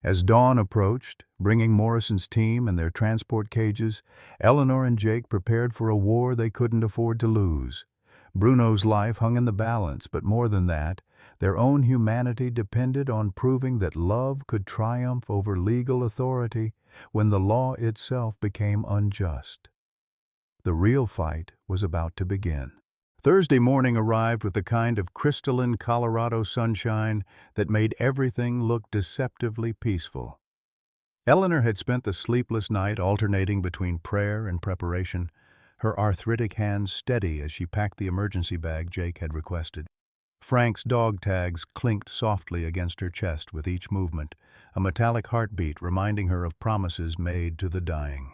As dawn approached, bringing Morrison's team and their transport cages, Eleanor and Jake prepared for a war they couldn't afford to lose. Bruno's life hung in the balance, but more than that, their own humanity depended on proving that love could triumph over legal authority when the law itself became unjust. The real fight was about to begin. Thursday morning arrived with the kind of crystalline Colorado sunshine that made everything look deceptively peaceful. Eleanor had spent the sleepless night alternating between prayer and preparation, her arthritic hands steady as she packed the emergency bag Jake had requested. Frank's dog tags clinked softly against her chest with each movement, a metallic heartbeat reminding her of promises made to the dying.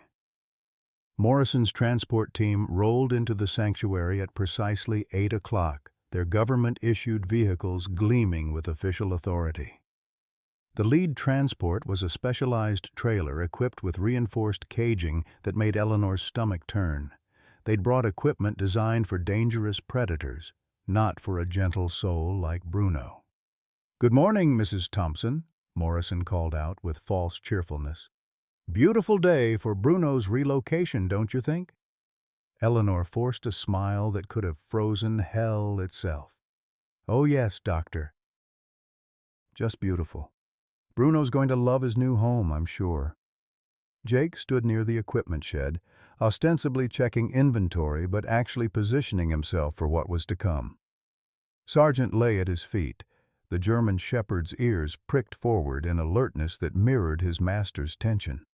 Morrison's transport team rolled into the sanctuary at precisely 8 o'clock, their government-issued vehicles gleaming with official authority. The lead transport was a specialized trailer equipped with reinforced caging that made Eleanor's stomach turn. They'd brought equipment designed for dangerous predators, not for a gentle soul like Bruno. "Good morning, Mrs. Thompson," Morrison called out with false cheerfulness. "Beautiful day for Bruno's relocation, don't you think?" Eleanor forced a smile that could have frozen hell itself. "Oh yes, Doctor. Just beautiful. Bruno's going to love his new home, I'm sure." Jake stood near the equipment shed, ostensibly checking inventory but actually positioning himself for what was to come. Sargent lay at his feet, the German shepherd's ears pricked forward in alertness that mirrored his master's tension.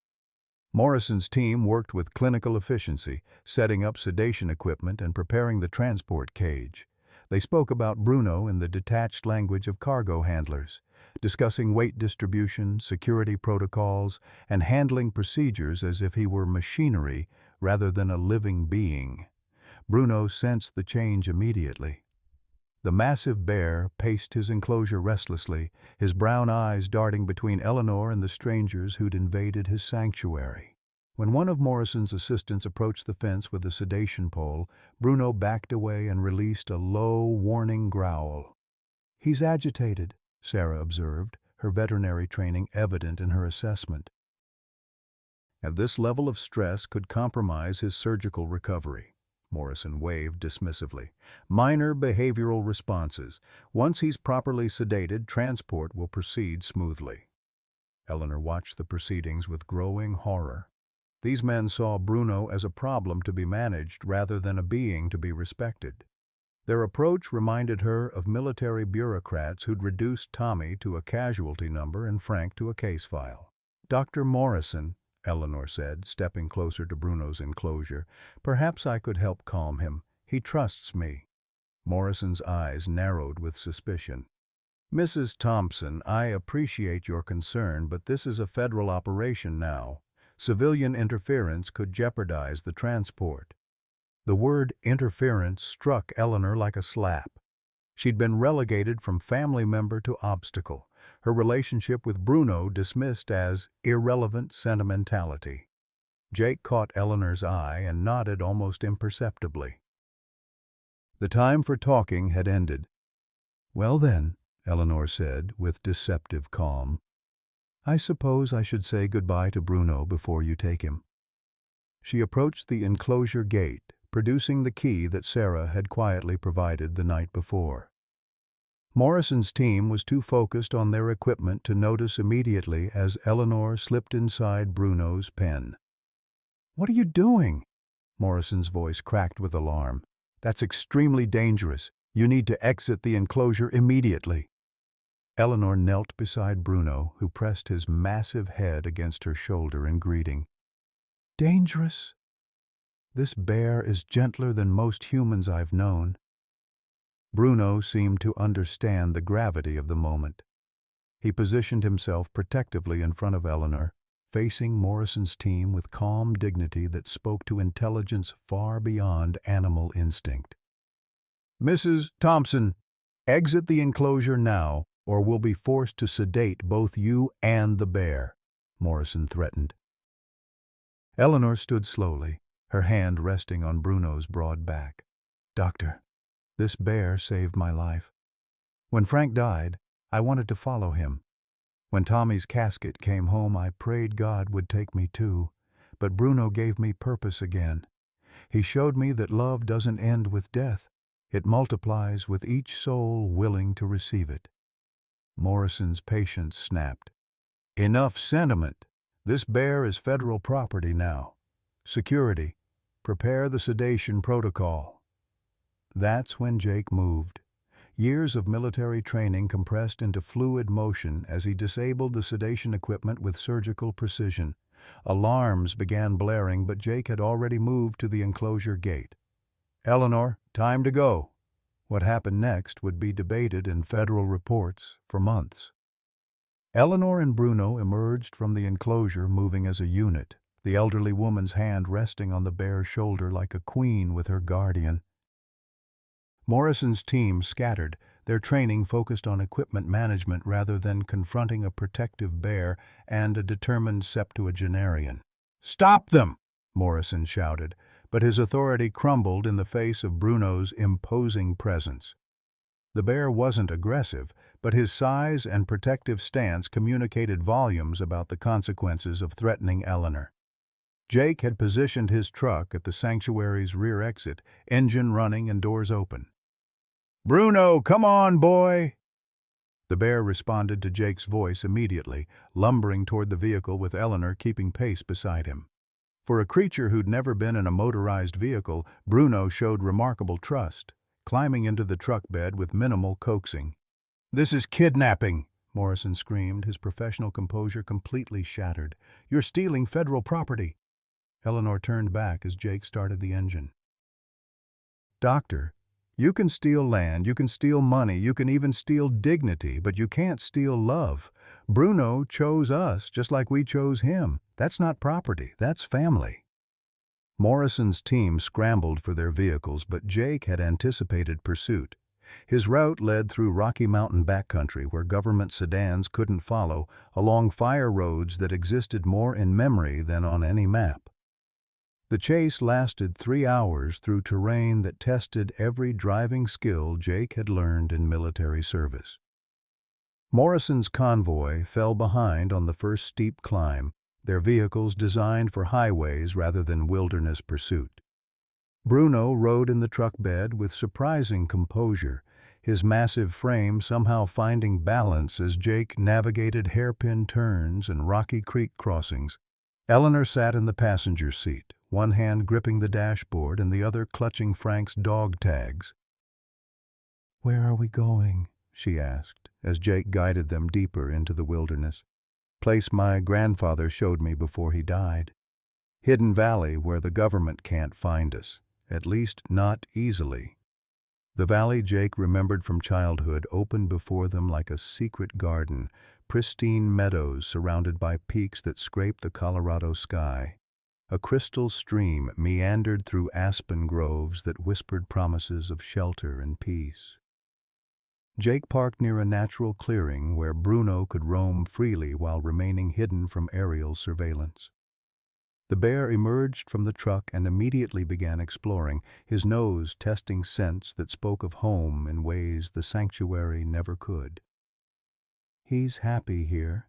Morrison's team worked with clinical efficiency, setting up sedation equipment and preparing the transport cage. They spoke about Bruno in the detached language of cargo handlers, discussing weight distribution, security protocols, and handling procedures as if he were machinery rather than a living being. Bruno sensed the change immediately. The massive bear paced his enclosure restlessly, his brown eyes darting between Eleanor and the strangers who'd invaded his sanctuary. When one of Morrison's assistants approached the fence with a sedation pole, Bruno backed away and released a low, warning growl. "He's agitated," Sarah observed, her veterinary training evident in her assessment. And this level of stress could compromise his surgical recovery. Morrison waved dismissively. "Minor behavioral responses. Once he's properly sedated, transport will proceed smoothly." Eleanor watched the proceedings with growing horror. These men saw Bruno as a problem to be managed rather than a being to be respected. Their approach reminded her of military bureaucrats who'd reduced Tommy to a casualty number and Frank to a case file. "Dr. Morrison," Eleanor said, stepping closer to Bruno's enclosure, "perhaps I could help calm him. He trusts me." Morrison's eyes narrowed with suspicion. "Mrs. Thompson, I appreciate your concern, but this is a federal operation now. Civilian interference could jeopardize the transport." The word interference struck Eleanor like a slap. She'd been relegated from family member to obstacle, her relationship with Bruno dismissed as irrelevant sentimentality. Jake caught Eleanor's eye and nodded almost imperceptibly. The time for talking had ended. "Well then," Eleanor said with deceptive calm, "I suppose I should say goodbye to Bruno before you take him." She approached the enclosure gate, producing the key that Sarah had quietly provided the night before. Morrison's team was too focused on their equipment to notice immediately as Eleanor slipped inside Bruno's pen. "What are you doing?" Morrison's voice cracked with alarm. "That's extremely dangerous. You need to exit the enclosure immediately." Eleanor knelt beside Bruno, who pressed his massive head against her shoulder in greeting. "Dangerous? This bear is gentler than most humans I've known." Bruno seemed to understand the gravity of the moment. He positioned himself protectively in front of Eleanor, facing Morrison's team with calm dignity that spoke to intelligence far beyond animal instinct. "Mrs. Thompson, exit the enclosure now, or we'll be forced to sedate both you and the bear," Morrison threatened. Eleanor stood slowly, her hand resting on Bruno's broad back. "Doctor, this bear saved my life. When Frank died, I wanted to follow him. When Tommy's casket came home, I prayed God would take me too, but Bruno gave me purpose again. He showed me that love doesn't end with death. It multiplies with each soul willing to receive it." Morrison's patience snapped. "Enough sentiment. This bear is federal property now. Security, prepare the sedation protocol." That's when Jake moved. Years of military training compressed into fluid motion as he disabled the sedation equipment with surgical precision. Alarms began blaring, but Jake had already moved to the enclosure gate. "Eleanor, time to go." What happened next would be debated in federal reports for months. Eleanor and Bruno emerged from the enclosure moving as a unit, the elderly woman's hand resting on the bear's shoulder like a queen with her guardian. Morrison's team scattered, their training focused on equipment management rather than confronting a protective bear and a determined septuagenarian. "Stop them!" Morrison shouted, but his authority crumbled in the face of Bruno's imposing presence. The bear wasn't aggressive, but his size and protective stance communicated volumes about the consequences of threatening Eleanor. Jake had positioned his truck at the sanctuary's rear exit, engine running and doors open. "Bruno, come on, boy!" The bear responded to Jake's voice immediately, lumbering toward the vehicle with Eleanor keeping pace beside him. For a creature who'd never been in a motorized vehicle, Bruno showed remarkable trust, climbing into the truck bed with minimal coaxing. "This is kidnapping!" Morrison screamed, his professional composure completely shattered. "You're stealing federal property!" Eleanor turned back as Jake started the engine. "Doctor, you can steal land, you can steal money, you can even steal dignity, but you can't steal love. Bruno chose us just like we chose him. That's not property, that's family." Morrison's team scrambled for their vehicles, but Jake had anticipated pursuit. His route led through Rocky Mountain backcountry where government sedans couldn't follow, along fire roads that existed more in memory than on any map. The chase lasted 3 hours through terrain that tested every driving skill Jake had learned in military service. Morrison's convoy fell behind on the first steep climb, their vehicles designed for highways rather than wilderness pursuit. Bruno rode in the truck bed with surprising composure, his massive frame somehow finding balance as Jake navigated hairpin turns and rocky creek crossings. Eleanor sat in the passenger seat, one hand gripping the dashboard and the other clutching Frank's dog tags. "Where are we going?" she asked, as Jake guided them deeper into the wilderness. "Place my grandfather showed me before he died. Hidden valley where the government can't find us, at least not easily." The valley Jake remembered from childhood opened before them like a secret garden, pristine meadows surrounded by peaks that scraped the Colorado sky. A crystal stream meandered through aspen groves that whispered promises of shelter and peace. Jake parked near a natural clearing where Bruno could roam freely while remaining hidden from aerial surveillance. The bear emerged from the truck and immediately began exploring, his nose testing scents that spoke of home in ways the sanctuary never could. "He's happy here,"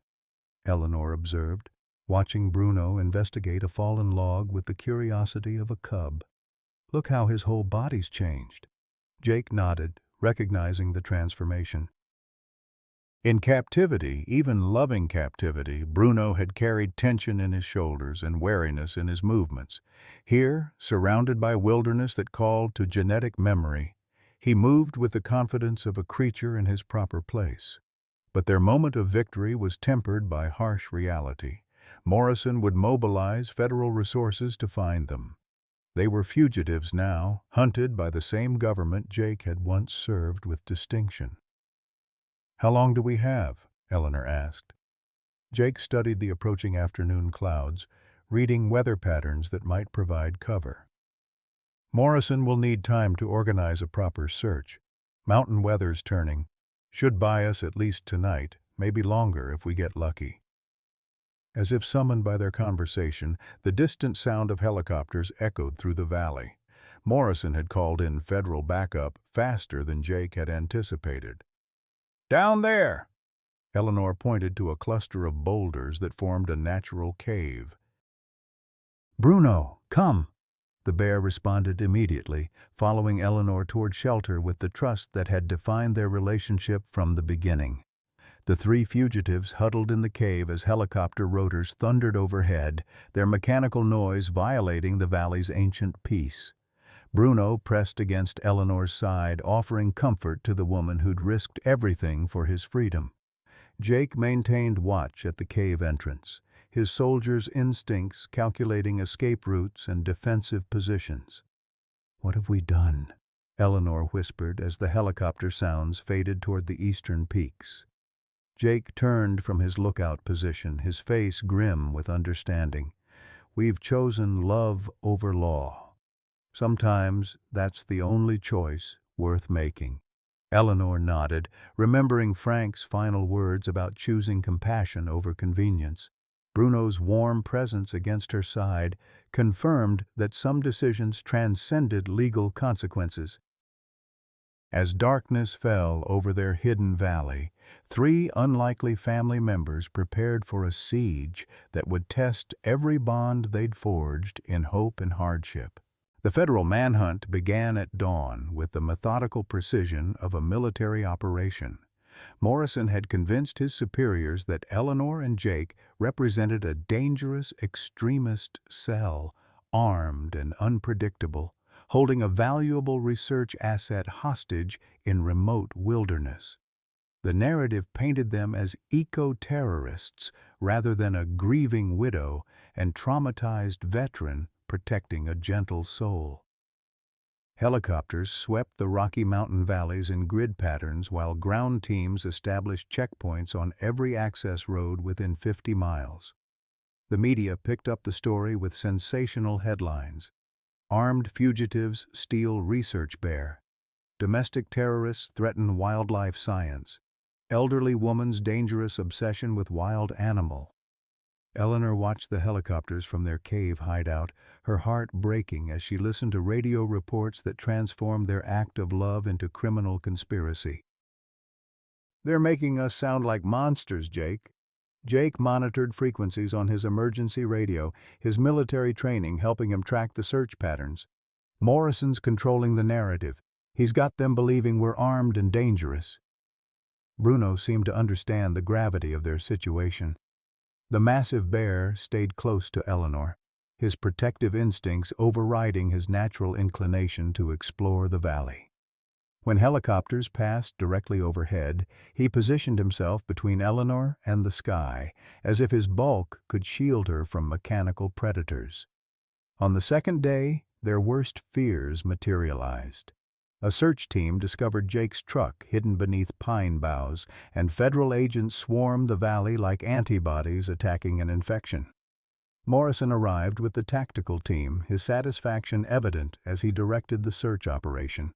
Eleanor observed, watching Bruno investigate a fallen log with the curiosity of a cub. "Look how his whole body's changed." Jake nodded, recognizing the transformation. In captivity, even loving captivity, Bruno had carried tension in his shoulders and wariness in his movements. Here, surrounded by wilderness that called to genetic memory, he moved with the confidence of a creature in his proper place. But their moment of victory was tempered by harsh reality. Morrison would mobilize federal resources to find them. They were fugitives now, hunted by the same government Jake had once served with distinction. "How long do we have?" Eleanor asked. Jake studied the approaching afternoon clouds, reading weather patterns that might provide cover. "Morrison will need time to organize a proper search. Mountain weather's turning. Should buy us at least tonight, maybe longer if we get lucky." As if summoned by their conversation, the distant sound of helicopters echoed through the valley. Morrison had called in federal backup faster than Jake had anticipated. "Down there!" Eleanor pointed to a cluster of boulders that formed a natural cave. "Bruno, come!" The bear responded immediately, following Eleanor toward shelter with the trust that had defined their relationship from the beginning. The three fugitives huddled in the cave as helicopter rotors thundered overhead, their mechanical noise violating the valley's ancient peace. Bruno pressed against Eleanor's side, offering comfort to the woman who'd risked everything for his freedom. Jake maintained watch at the cave entrance, his soldiers' instincts calculating escape routes and defensive positions. "What have we done?" Eleanor whispered as the helicopter sounds faded toward the eastern peaks. Jake turned from his lookout position, his face grim with understanding. "We've chosen love over law. Sometimes that's the only choice worth making." Eleanor nodded, remembering Frank's final words about choosing compassion over convenience. Bruno's warm presence against her side confirmed that some decisions transcended legal consequences. As darkness fell over their hidden valley, three unlikely family members prepared for a siege that would test every bond they'd forged in hope and hardship. The federal manhunt began at dawn with the methodical precision of a military operation. Morrison had convinced his superiors that Eleanor and Jake represented a dangerous extremist cell, armed and unpredictable, holding a valuable research asset hostage in remote wilderness. The narrative painted them as eco-terrorists rather than a grieving widow and traumatized veteran protecting a gentle soul. Helicopters swept the Rocky Mountain valleys in grid patterns while ground teams established checkpoints on every access road within 50 miles. The media picked up the story with sensational headlines. "Armed fugitives steal research bear." "Domestic terrorists threaten wildlife science." "Elderly woman's dangerous obsession with wild animal." Eleanor watched the helicopters from their cave hideout, her heart breaking as she listened to radio reports that transformed their act of love into criminal conspiracy. "They're making us sound like monsters, Jake." Jake monitored frequencies on his emergency radio, his military training helping him track the search patterns. Morrison's controlling the narrative. He's got them believing we're armed and dangerous." Bruno seemed to understand the gravity of their situation. The massive bear stayed close to Eleanor, his protective instincts overriding his natural inclination to explore the valley. When helicopters passed directly overhead, he positioned himself between Eleanor and the sky, as if his bulk could shield her from mechanical predators. On the second day, their worst fears materialized. A search team discovered Jake's truck hidden beneath pine boughs, and federal agents swarmed the valley like antibodies attacking an infection. Morrison arrived with the tactical team, his satisfaction evident as he directed the search operation.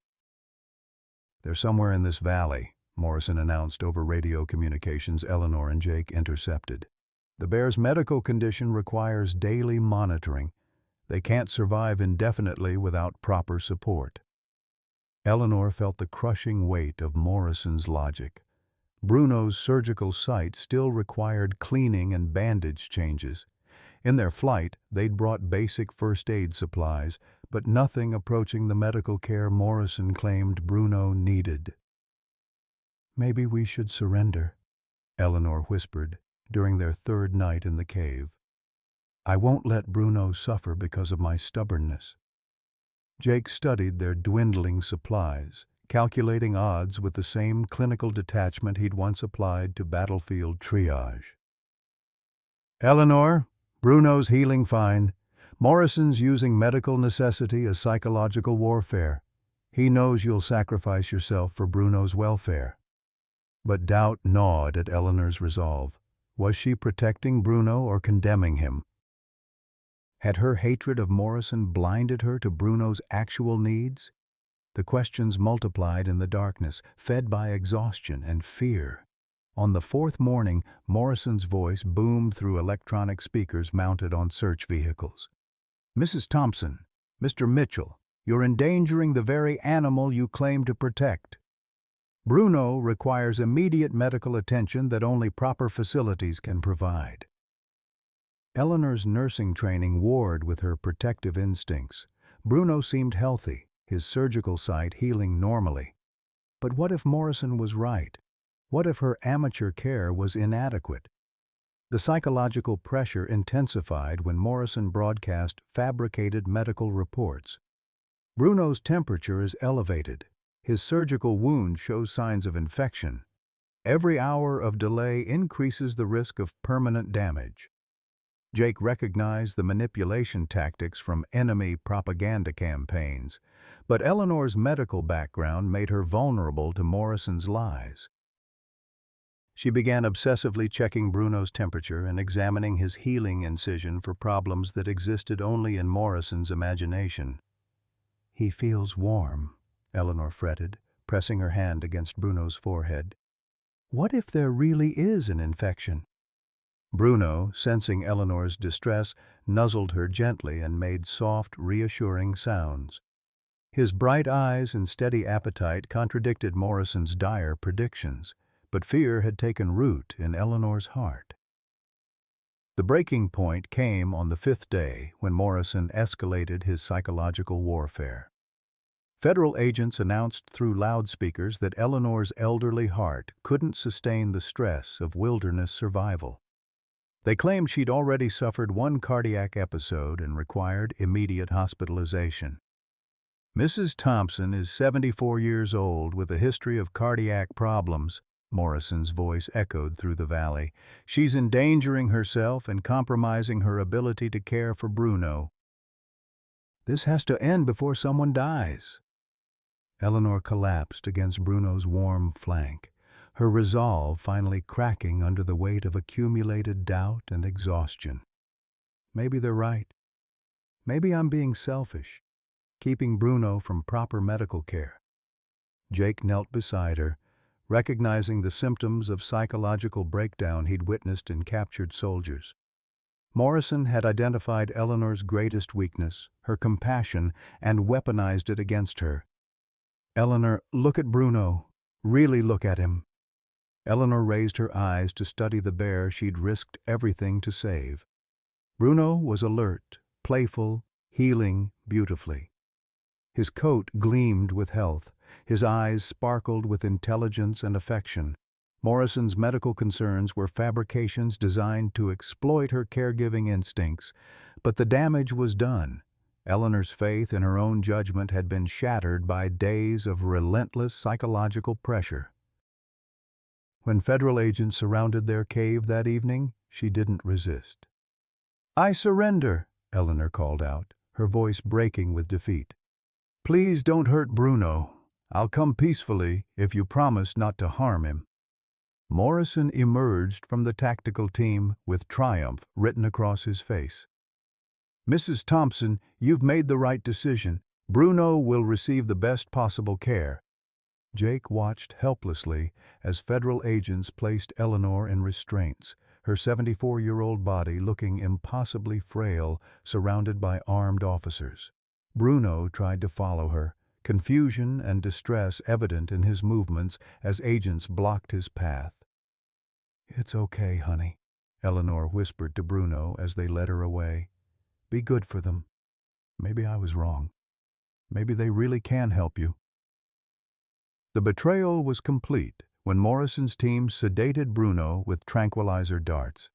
"They're somewhere in this valley," Morrison announced over radio communications Eleanor and Jake intercepted. "The bear's medical condition requires daily monitoring. They can't survive indefinitely without proper support." Eleanor felt the crushing weight of Morrison's logic. Bruno's surgical site still required cleaning and bandage changes. In their flight, they'd brought basic first aid supplies, but nothing approaching the medical care Morrison claimed Bruno needed. "Maybe we should surrender," Eleanor whispered during their third night in the cave. "I won't let Bruno suffer because of my stubbornness." Jake studied their dwindling supplies, calculating odds with the same clinical detachment he'd once applied to battlefield triage. "Eleanor, Bruno's healing fine. Morrison's using medical necessity as psychological warfare. He knows you'll sacrifice yourself for Bruno's welfare." But doubt gnawed at Eleanor's resolve. Was she protecting Bruno or condemning him? Had her hatred of Morrison blinded her to Bruno's actual needs? The questions multiplied in the darkness, fed by exhaustion and fear. On the fourth morning, Morrison's voice boomed through electronic speakers mounted on search vehicles. "Mrs. Thompson, Mr. Mitchell, you're endangering the very animal you claim to protect. Bruno requires immediate medical attention that only proper facilities can provide." Eleanor's nursing training warred with her protective instincts. Bruno seemed healthy, his surgical site healing normally. But what if Morrison was right? What if her amateur care was inadequate? The psychological pressure intensified when Morrison broadcast fabricated medical reports. "Bruno's temperature is elevated. His surgical wound shows signs of infection. Every hour of delay increases the risk of permanent damage." Jake recognized the manipulation tactics from enemy propaganda campaigns, but Eleanor's medical background made her vulnerable to Morrison's lies. She began obsessively checking Bruno's temperature and examining his healing incision for problems that existed only in Morrison's imagination. "He feels warm," Eleanor fretted, pressing her hand against Bruno's forehead. "What if there really is an infection?" Bruno, sensing Eleanor's distress, nuzzled her gently and made soft, reassuring sounds. His bright eyes and steady appetite contradicted Morrison's dire predictions, but fear had taken root in Eleanor's heart. The breaking point came on the fifth day when Morrison escalated his psychological warfare. Federal agents announced through loudspeakers that Eleanor's elderly heart couldn't sustain the stress of wilderness survival. They claimed she'd already suffered one cardiac episode and required immediate hospitalization. "Mrs. Thompson is 74 years old with a history of cardiac problems," Morrison's voice echoed through the valley. "She's endangering herself and compromising her ability to care for Bruno. This has to end before someone dies." Eleanor collapsed against Bruno's warm flank, her resolve finally cracking under the weight of accumulated doubt and exhaustion. Maybe they're right. Maybe I'm being selfish, keeping Bruno from proper medical care. Jake knelt beside her, recognizing the symptoms of psychological breakdown he'd witnessed in captured soldiers. Morrison had identified Eleanor's greatest weakness, her compassion, and weaponized it against her. "Eleanor, look at Bruno. Really look at him." Eleanor raised her eyes to study the bear she'd risked everything to save. Bruno was alert, playful, healing beautifully. His coat gleamed with health. His eyes sparkled with intelligence and affection. Morrison's medical concerns were fabrications designed to exploit her caregiving instincts, but the damage was done. Eleanor's faith in her own judgment had been shattered by days of relentless psychological pressure. When federal agents surrounded their cave that evening, she didn't resist. "I surrender," Eleanor called out, her voice breaking with defeat. "Please don't hurt Bruno. I'll come peacefully if you promise not to harm him." Morrison emerged from the tactical team with triumph written across his face. "Mrs. Thompson, you've made the right decision. Bruno will receive the best possible care." Jake watched helplessly as federal agents placed Eleanor in restraints, her 74-year-old body looking impossibly frail, surrounded by armed officers. Bruno tried to follow her, confusion and distress evident in his movements as agents blocked his path. "It's okay, honey," Eleanor whispered to Bruno as they led her away. "Be good for them. Maybe I was wrong. Maybe they really can help you." The betrayal was complete when Morrison's team sedated Bruno with tranquilizer darts.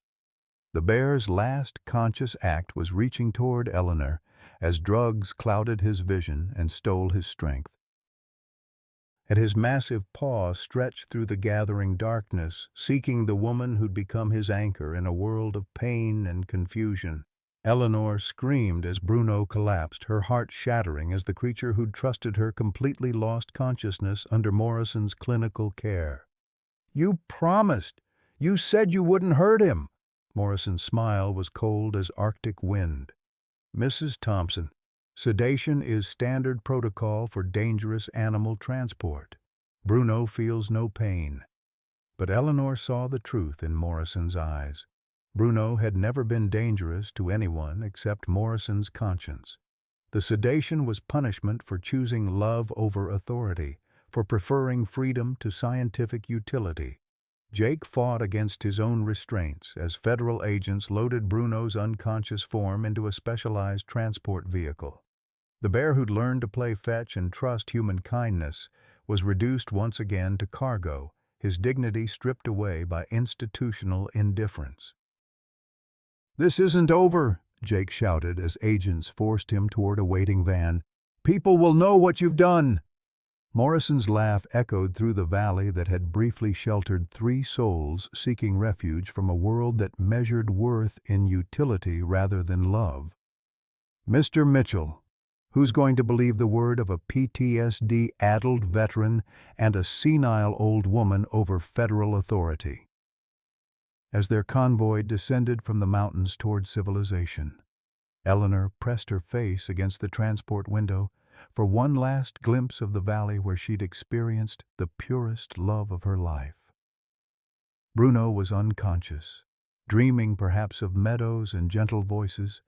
The bear's last conscious act was reaching toward Eleanor as drugs clouded his vision and stole his strength. And his massive paw stretched through the gathering darkness, seeking the woman who'd become his anchor in a world of pain and confusion. Eleanor screamed as Bruno collapsed, her heart shattering as the creature who'd trusted her completely lost consciousness under Morrison's clinical care. "You promised! You said you wouldn't hurt him!" Morrison's smile was cold as Arctic wind. "Mrs. Thompson, sedation is standard protocol for dangerous animal transport. Bruno feels no pain." But Eleanor saw the truth in Morrison's eyes. Bruno had never been dangerous to anyone except Morrison's conscience. The sedation was punishment for choosing love over authority, for preferring freedom to scientific utility. Jake fought against his own restraints as federal agents loaded Bruno's unconscious form into a specialized transport vehicle. The bear who'd learned to play fetch and trust human kindness was reduced once again to cargo, his dignity stripped away by institutional indifference. "This isn't over," Jake shouted as agents forced him toward a waiting van. "People will know what you've done." Morrison's laugh echoed through the valley that had briefly sheltered 3 souls seeking refuge from a world that measured worth in utility rather than love. "Mr. Mitchell, who's going to believe the word of a PTSD-addled veteran and a senile old woman over federal authority?" As their convoy descended from the mountains toward civilization, Eleanor pressed her face against the transport window for one last glimpse of the valley where she'd experienced the purest love of her life. Bruno was unconscious, dreaming perhaps of meadows and gentle voices,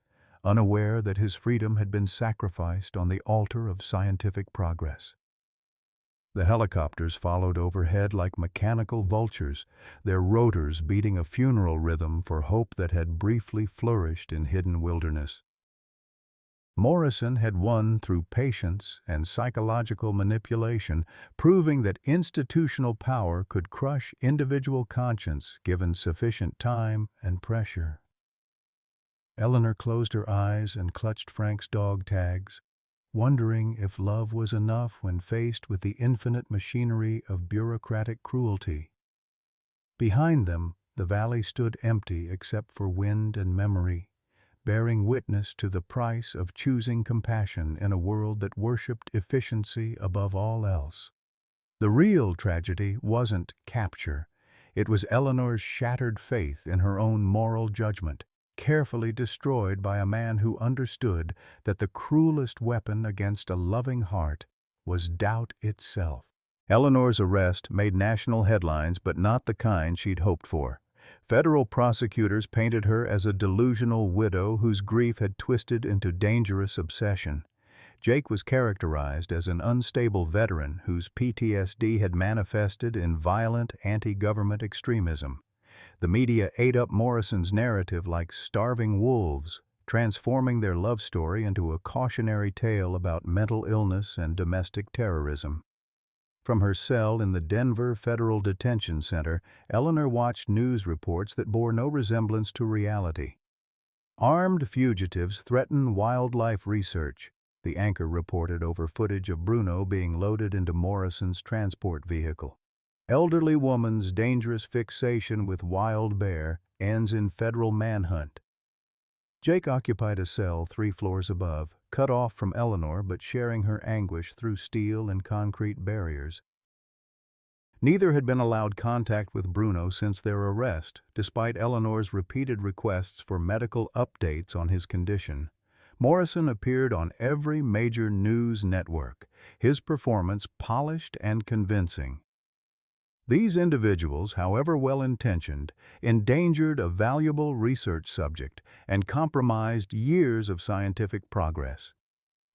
unaware that his freedom had been sacrificed on the altar of scientific progress. The helicopters followed overhead like mechanical vultures, their rotors beating a funeral rhythm for hope that had briefly flourished in hidden wilderness. Morrison had won through patience and psychological manipulation, proving that institutional power could crush individual conscience given sufficient time and pressure. Eleanor closed her eyes and clutched Frank's dog tags, wondering if love was enough when faced with the infinite machinery of bureaucratic cruelty. Behind them, the valley stood empty except for wind and memory, bearing witness to the price of choosing compassion in a world that worshipped efficiency above all else. The real tragedy wasn't capture. It was Eleanor's shattered faith in her own moral judgment, carefully destroyed by a man who understood that the cruelest weapon against a loving heart was doubt itself. Eleanor's arrest made national headlines, but not the kind she'd hoped for. Federal prosecutors painted her as a delusional widow whose grief had twisted into dangerous obsession. Jake was characterized as an unstable veteran whose PTSD had manifested in violent anti-government extremism. The media ate up Morrison's narrative like starving wolves, transforming their love story into a cautionary tale about mental illness and domestic terrorism. From her cell in the Denver Federal Detention Center, Eleanor watched news reports that bore no resemblance to reality. Armed fugitives threaten wildlife research, the anchor reported over footage of Bruno being loaded into Morrison's transport vehicle. Elderly woman's dangerous fixation with wild bear ends in federal manhunt. Jake occupied a cell 3 floors above, cut off from Eleanor but sharing her anguish through steel and concrete barriers. Neither had been allowed contact with Bruno since their arrest, despite Eleanor's repeated requests for medical updates on his condition. Morrison appeared on every major news network, his performance polished and convincing. These individuals, however well-intentioned, endangered a valuable research subject and compromised years of scientific progress.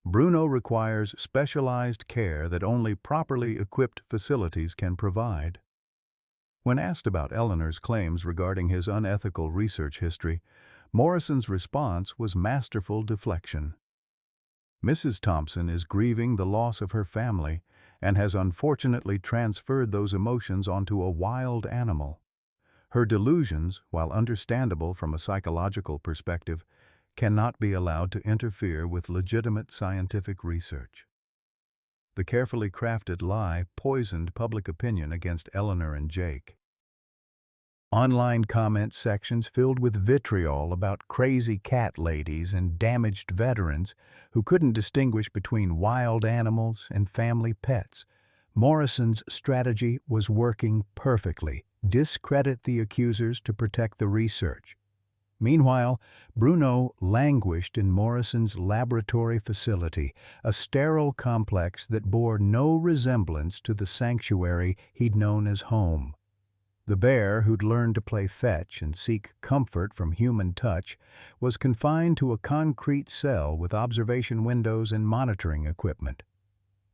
Bruno requires specialized care that only properly equipped facilities can provide. When asked about Eleanor's claims regarding his unethical research history, Morrison's response was masterful deflection. Mrs. Thompson is grieving the loss of her family and has unfortunately transferred those emotions onto a wild animal. Her delusions, while understandable from a psychological perspective, cannot be allowed to interfere with legitimate scientific research. The carefully crafted lie poisoned public opinion against Eleanor and Jake. Online comment sections filled with vitriol about crazy cat ladies and damaged veterans who couldn't distinguish between wild animals and family pets. Morrison's strategy was working perfectly: discredit the accusers to protect the research. Meanwhile, Bruno languished in Morrison's laboratory facility, a sterile complex that bore no resemblance to the sanctuary he'd known as home. The bear, who'd learned to play fetch and seek comfort from human touch, was confined to a concrete cell with observation windows and monitoring equipment.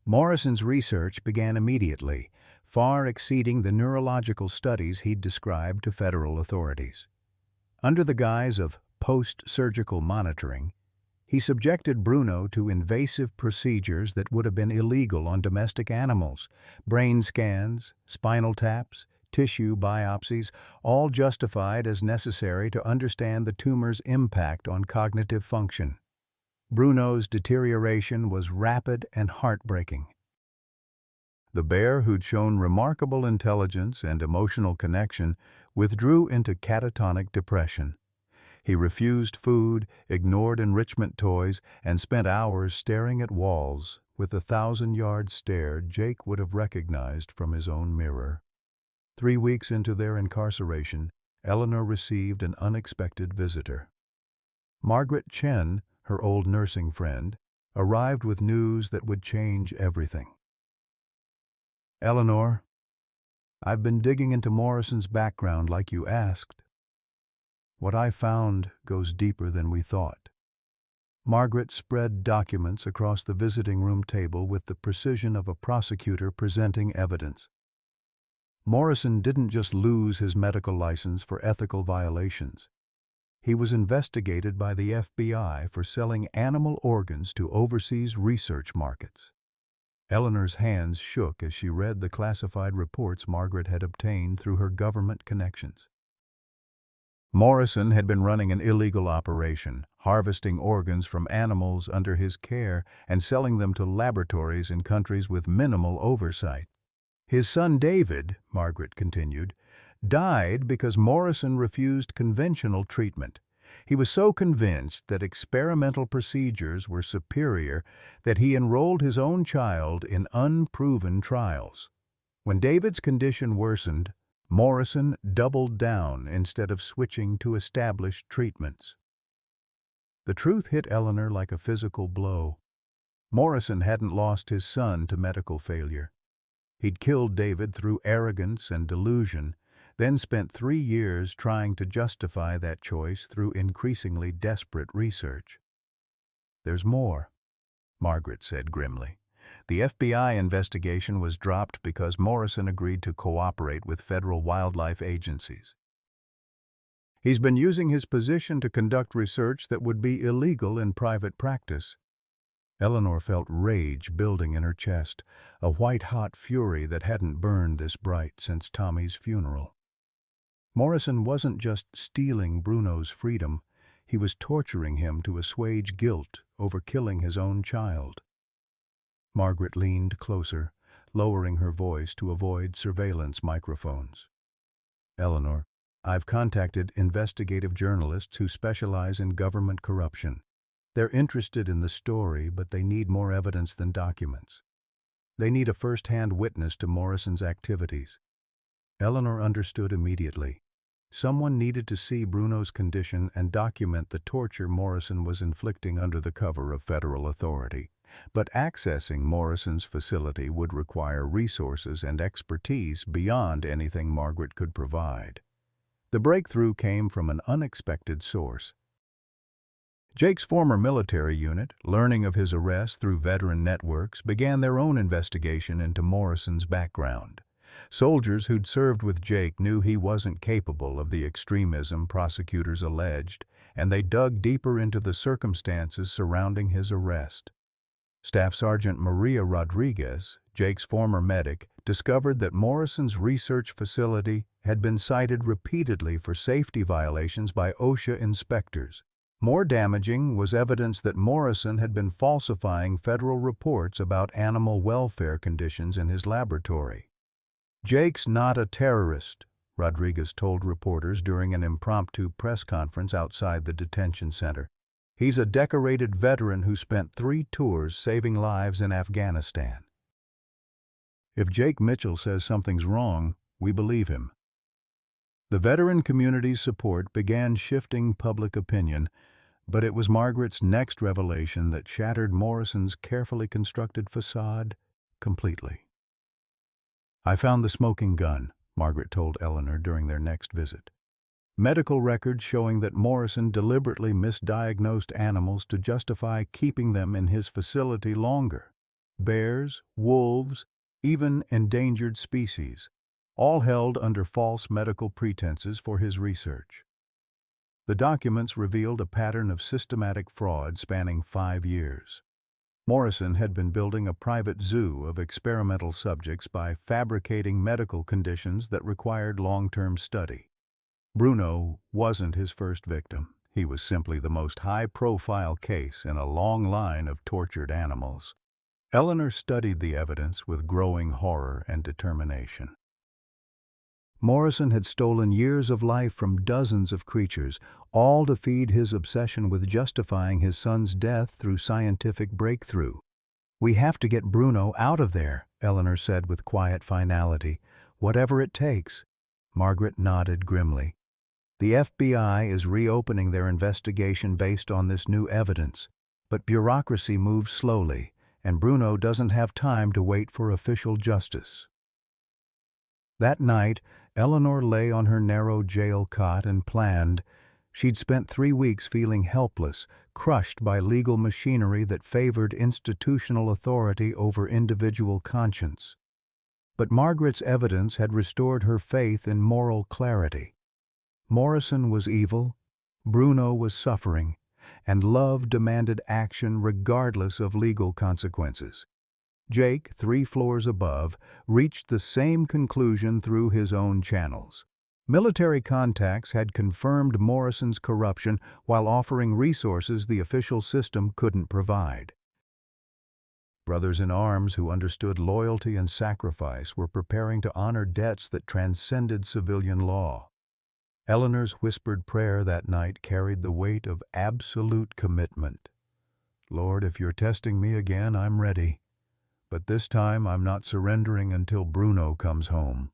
Morrison's research began immediately, far exceeding the neurological studies he'd described to federal authorities. Under the guise of post-surgical monitoring, he subjected Bruno to invasive procedures that would have been illegal on domestic animals: brain scans, spinal taps, tissue biopsies, all justified as necessary to understand the tumor's impact on cognitive function. Bruno's deterioration was rapid and heartbreaking. The bear, who'd shown remarkable intelligence and emotional connection, withdrew into catatonic depression. He refused food, ignored enrichment toys, and spent hours staring at walls with the 1,000-yard stare Jake would have recognized from his own mirror. 3 weeks into their incarceration, Eleanor received an unexpected visitor. Margaret Chen, her old nursing friend, arrived with news that would change everything. "Eleanor, I've been digging into Morrison's background like you asked. What I found goes deeper than we thought." Margaret spread documents across the visiting room table with the precision of a prosecutor presenting evidence. Morrison didn't just lose his medical license for ethical violations. He was investigated by the FBI for selling animal organs to overseas research markets. Eleanor's hands shook as she read the classified reports Margaret had obtained through her government connections. Morrison had been running an illegal operation, harvesting organs from animals under his care and selling them to laboratories in countries with minimal oversight. His son David, Margaret continued, died because Morrison refused conventional treatment. He was so convinced that experimental procedures were superior that he enrolled his own child in unproven trials. When David's condition worsened, Morrison doubled down instead of switching to established treatments. The truth hit Eleanor like a physical blow. Morrison hadn't lost his son to medical failure. He'd killed David through arrogance and delusion, then spent 3 years trying to justify that choice through increasingly desperate research. "There's more," Margaret said grimly. "The FBI investigation was dropped because Morrison agreed to cooperate with federal wildlife agencies. He's been using his position to conduct research that would be illegal in private practice. Eleanor felt rage building in her chest, a white-hot fury that hadn't burned this bright since Tommy's funeral. Morrison wasn't just stealing Bruno's freedom, he was torturing him to assuage guilt over killing his own child. Margaret leaned closer, lowering her voice to avoid surveillance microphones. Eleanor, I've contacted investigative journalists who specialize in government corruption. They're interested in the story, but they need more evidence than documents. They need a first-hand witness to Morrison's activities. Eleanor understood immediately. Someone needed to see Bruno's condition and document the torture Morrison was inflicting under the cover of federal authority. But accessing Morrison's facility would require resources and expertise beyond anything Margaret could provide. The breakthrough came from an unexpected source. Jake's former military unit, learning of his arrest through veteran networks, began their own investigation into Morrison's background. Soldiers who'd served with Jake knew he wasn't capable of the extremism prosecutors alleged, and they dug deeper into the circumstances surrounding his arrest. Staff Sergeant Maria Rodriguez, Jake's former medic, discovered that Morrison's research facility had been cited repeatedly for safety violations by OSHA inspectors. More damaging was evidence that Morrison had been falsifying federal reports about animal welfare conditions in his laboratory. Jake's not a terrorist, Rodriguez told reporters during an impromptu press conference outside the detention center. He's a decorated veteran who spent 3 tours saving lives in Afghanistan. If Jake Mitchell says something's wrong, we believe him. The veteran community's support began shifting public opinion, but it was Margaret's next revelation that shattered Morrison's carefully constructed facade completely. I found the smoking gun, Margaret told Eleanor during their next visit. Medical records showing that Morrison deliberately misdiagnosed animals to justify keeping them in his facility longer. Bears, wolves, even endangered species, all held under false medical pretenses for his research. The documents revealed a pattern of systematic fraud spanning 5 years. Morrison had been building a private zoo of experimental subjects by fabricating medical conditions that required long-term study. Bruno wasn't his first victim. He was simply the most high-profile case in a long line of tortured animals. Eleanor studied the evidence with growing horror and determination. Morrison had stolen years of life from dozens of creatures, all to feed his obsession with justifying his son's death through scientific breakthrough. "We have to get Bruno out of there," Eleanor said with quiet finality. "Whatever it takes." Margaret nodded grimly. "The FBI is reopening their investigation based on this new evidence, but bureaucracy moves slowly, and Bruno doesn't have time to wait for official justice." That night, Eleanor lay on her narrow jail cot and planned. She'd spent 3 weeks feeling helpless, crushed by legal machinery that favored institutional authority over individual conscience. But Margaret's evidence had restored her faith in moral clarity. Morrison was evil, Bruno was suffering, and love demanded action regardless of legal consequences. Jake, 3 floors above, reached the same conclusion through his own channels. Military contacts had confirmed Morrison's corruption while offering resources the official system couldn't provide. Brothers in arms who understood loyalty and sacrifice were preparing to honor debts that transcended civilian law. Eleanor's whispered prayer that night carried the weight of absolute commitment. "Lord, if you're testing me again, I'm ready. But this time I'm not surrendering until Bruno comes home."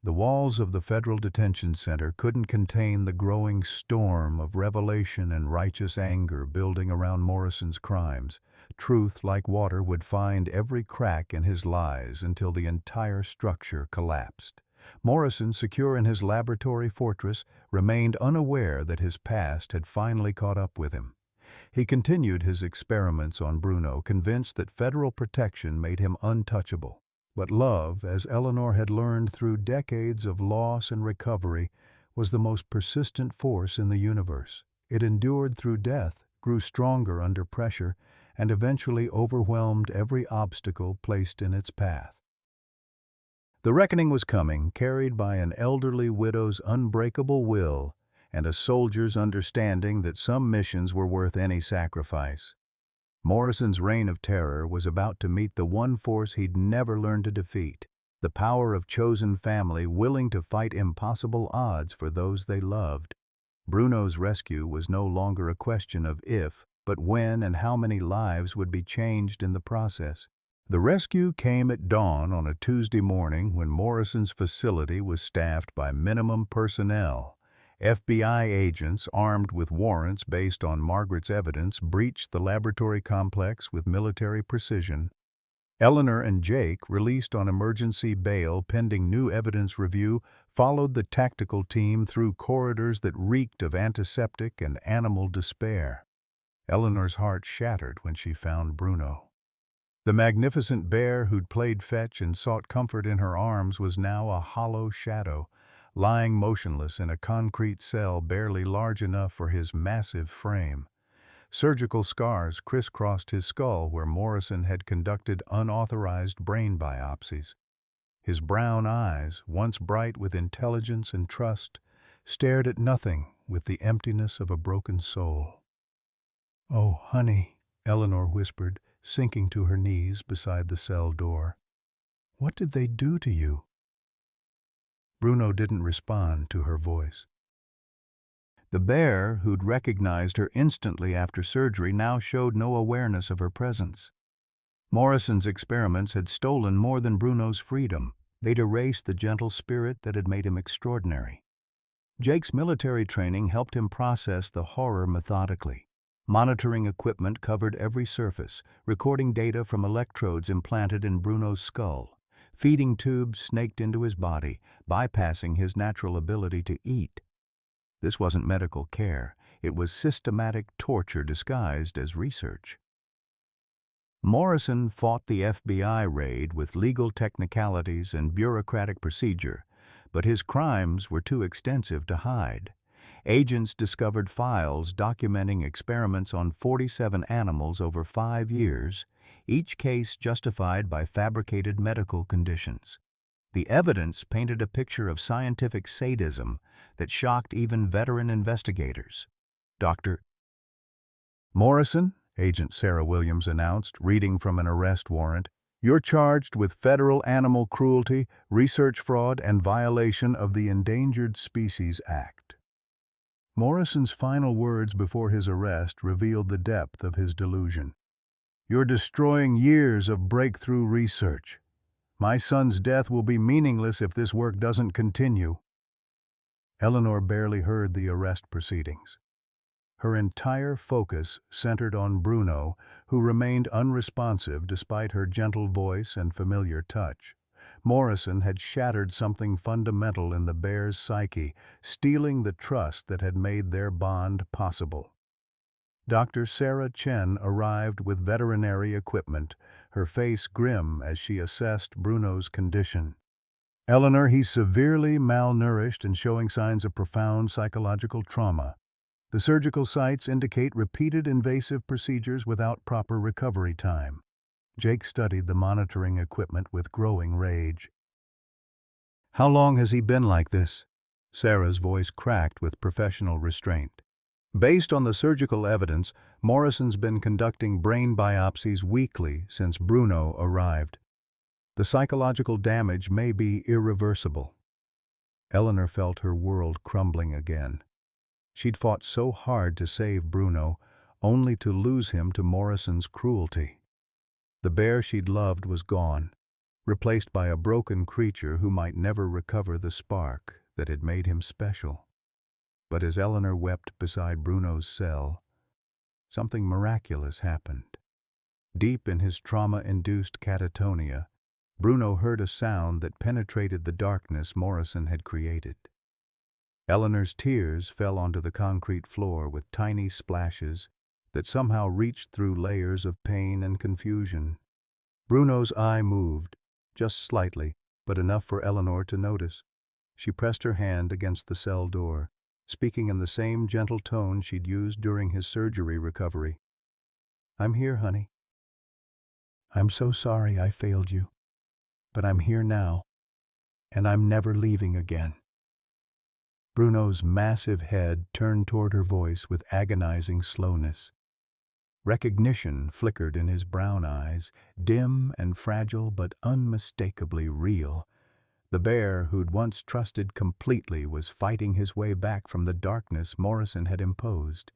The walls of the federal detention center couldn't contain the growing storm of revelation and righteous anger building around Morrison's crimes. Truth, like water, would find every crack in his lies until the entire structure collapsed. Morrison, secure in his laboratory fortress, remained unaware that his past had finally caught up with him. He continued his experiments on Bruno, convinced that federal protection made him untouchable. But love, as Eleanor had learned through decades of loss and recovery, was the most persistent force in the universe. It endured through death, grew stronger under pressure, and eventually overwhelmed every obstacle placed in its path. The reckoning was coming, carried by an elderly widow's unbreakable will and a soldier's understanding that some missions were worth any sacrifice. Morrison's reign of terror was about to meet the one force he'd never learned to defeat, the power of chosen family willing to fight impossible odds for those they loved. Bruno's rescue was no longer a question of if, but when and how many lives would be changed in the process. The rescue came at dawn on a Tuesday morning when Morrison's facility was staffed by minimum personnel. FBI agents, armed with warrants based on Margaret's evidence, breached the laboratory complex with military precision. Eleanor and Jake, released on emergency bail pending new evidence review, followed the tactical team through corridors that reeked of antiseptic and animal despair. Eleanor's heart shattered when she found Bruno. The magnificent bear who'd played fetch and sought comfort in her arms was now a hollow shadow, lying motionless in a concrete cell barely large enough for his massive frame. Surgical scars crisscrossed his skull where Morrison had conducted unauthorized brain biopsies. His brown eyes, once bright with intelligence and trust, stared at nothing with the emptiness of a broken soul. "Oh, honey," Eleanor whispered, sinking to her knees beside the cell door. "What did they do to you?" Bruno didn't respond to her voice. The bear, who'd recognized her instantly after surgery, now showed no awareness of her presence. Morrison's experiments had stolen more than Bruno's freedom. They'd erased the gentle spirit that had made him extraordinary. Jake's military training helped him process the horror methodically. Monitoring equipment covered every surface, recording data from electrodes implanted in Bruno's skull. Feeding tubes snaked into his body, bypassing his natural ability to eat. This wasn't medical care. It was systematic torture disguised as research. Morrison fought the FBI raid with legal technicalities and bureaucratic procedure, but his crimes were too extensive to hide. Agents discovered files documenting experiments on 47 animals over 5 years, each case justified by fabricated medical conditions. The evidence painted a picture of scientific sadism that shocked even veteran investigators. Dr. Morrison, Agent Sarah Williams announced, reading from an arrest warrant, "You're charged with federal animal cruelty, research fraud, and violation of the Endangered Species Act." Morrison's final words before his arrest revealed the depth of his delusion. "You're destroying years of breakthrough research. My son's death will be meaningless if this work doesn't continue." Eleanor barely heard the arrest proceedings. Her entire focus centered on Bruno, who remained unresponsive despite her gentle voice and familiar touch. Morrison had shattered something fundamental in the bear's psyche, stealing the trust that had made their bond possible. Dr. Sarah Chen arrived with veterinary equipment, her face grim as she assessed Bruno's condition. "Eleanor, he's severely malnourished and showing signs of profound psychological trauma. The surgical sites indicate repeated invasive procedures without proper recovery time." Jake studied the monitoring equipment with growing rage. "How long has he been like this?" Sarah's voice cracked with professional restraint. "Based on the surgical evidence, Morrison's been conducting brain biopsies weekly since Bruno arrived. The psychological damage may be irreversible." Eleanor felt her world crumbling again. She'd fought so hard to save Bruno, only to lose him to Morrison's cruelty. The bear she'd loved was gone, replaced by a broken creature who might never recover the spark that had made him special. But as Eleanor wept beside Bruno's cell, something miraculous happened. Deep in his trauma-induced catatonia, Bruno heard a sound that penetrated the darkness Morrison had created. Eleanor's tears fell onto the concrete floor with tiny splashes that somehow reached through layers of pain and confusion. Bruno's eye moved, just slightly, but enough for Eleanor to notice. She pressed her hand against the cell door, speaking in the same gentle tone she'd used during his surgery recovery. "I'm here, honey. I'm so sorry I failed you, but I'm here now, and I'm never leaving again." Bruno's massive head turned toward her voice with agonizing slowness. Recognition flickered in his brown eyes, dim and fragile but unmistakably real. The bear who'd once trusted completely was fighting his way back from the darkness Morrison had imposed.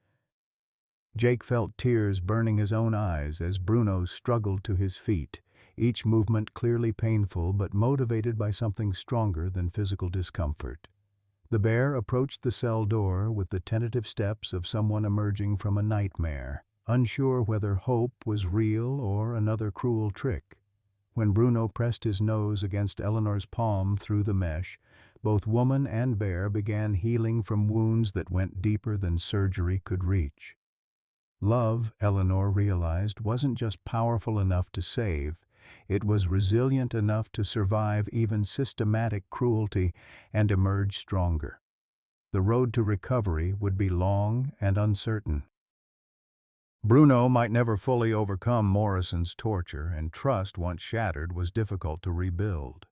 Jake felt tears burning his own eyes as Bruno struggled to his feet, each movement clearly painful but motivated by something stronger than physical discomfort. The bear approached the cell door with the tentative steps of someone emerging from a nightmare, unsure whether hope was real or another cruel trick. When Bruno pressed his nose against Eleanor's palm through the mesh, both woman and bear began healing from wounds that went deeper than surgery could reach. Love, Eleanor realized, wasn't just powerful enough to save, it was resilient enough to survive even systematic cruelty and emerge stronger. The road to recovery would be long and uncertain. Bruno might never fully overcome Morrison's torture, and trust once shattered was difficult to rebuild.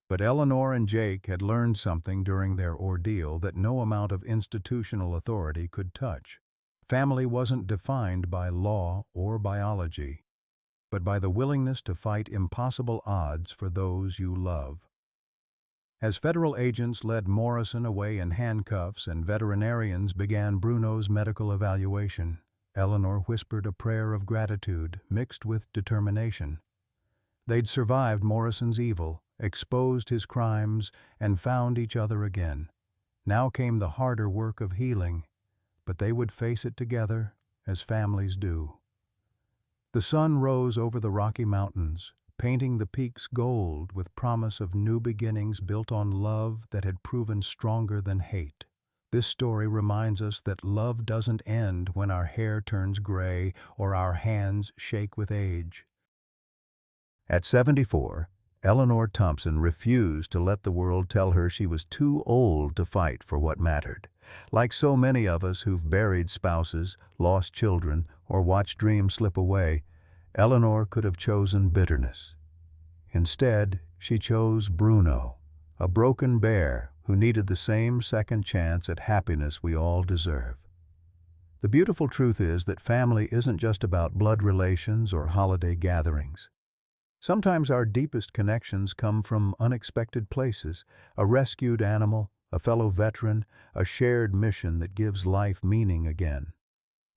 But Eleanor and Jake had learned something during their ordeal that no amount of institutional authority could touch. Family wasn't defined by law or biology, but by the willingness to fight impossible odds for those you love. As federal agents led Morrison away in handcuffs and veterinarians began Bruno's medical evaluation, Eleanor whispered a prayer of gratitude mixed with determination. They'd survived Morrison's evil, exposed his crimes, and found each other again. Now came the harder work of healing, but they would face it together, as families do. The sun rose over the Rocky Mountains, painting the peaks gold with promise of new beginnings built on love that had proven stronger than hate. This story reminds us that love doesn't end when our hair turns gray or our hands shake with age. At 74, Eleanor Thompson refused to let the world tell her she was too old to fight for what mattered. Like so many of us who've buried spouses, lost children, or watched dreams slip away, Eleanor could have chosen bitterness. Instead, she chose Bruno, a broken bear who needed the same second chance at happiness we all deserve. The beautiful truth is that family isn't just about blood relations or holiday gatherings. Sometimes our deepest connections come from unexpected places, a rescued animal, a fellow veteran, a shared mission that gives life meaning again.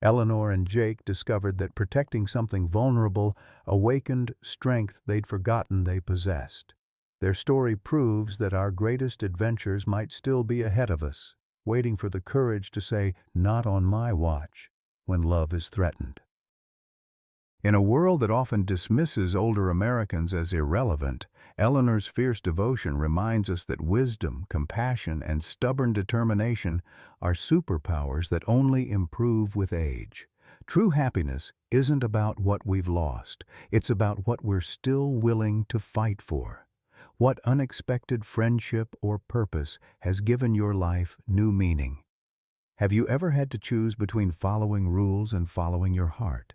Eleanor and Jake discovered that protecting something vulnerable awakened strength they'd forgotten they possessed. Their story proves that our greatest adventures might still be ahead of us, waiting for the courage to say, "Not on my watch," when love is threatened. In a world that often dismisses older Americans as irrelevant, Eleanor's fierce devotion reminds us that wisdom, compassion, and stubborn determination are superpowers that only improve with age. True happiness isn't about what we've lost, it's about what we're still willing to fight for. What unexpected friendship or purpose has given your life new meaning? Have you ever had to choose between following rules and following your heart?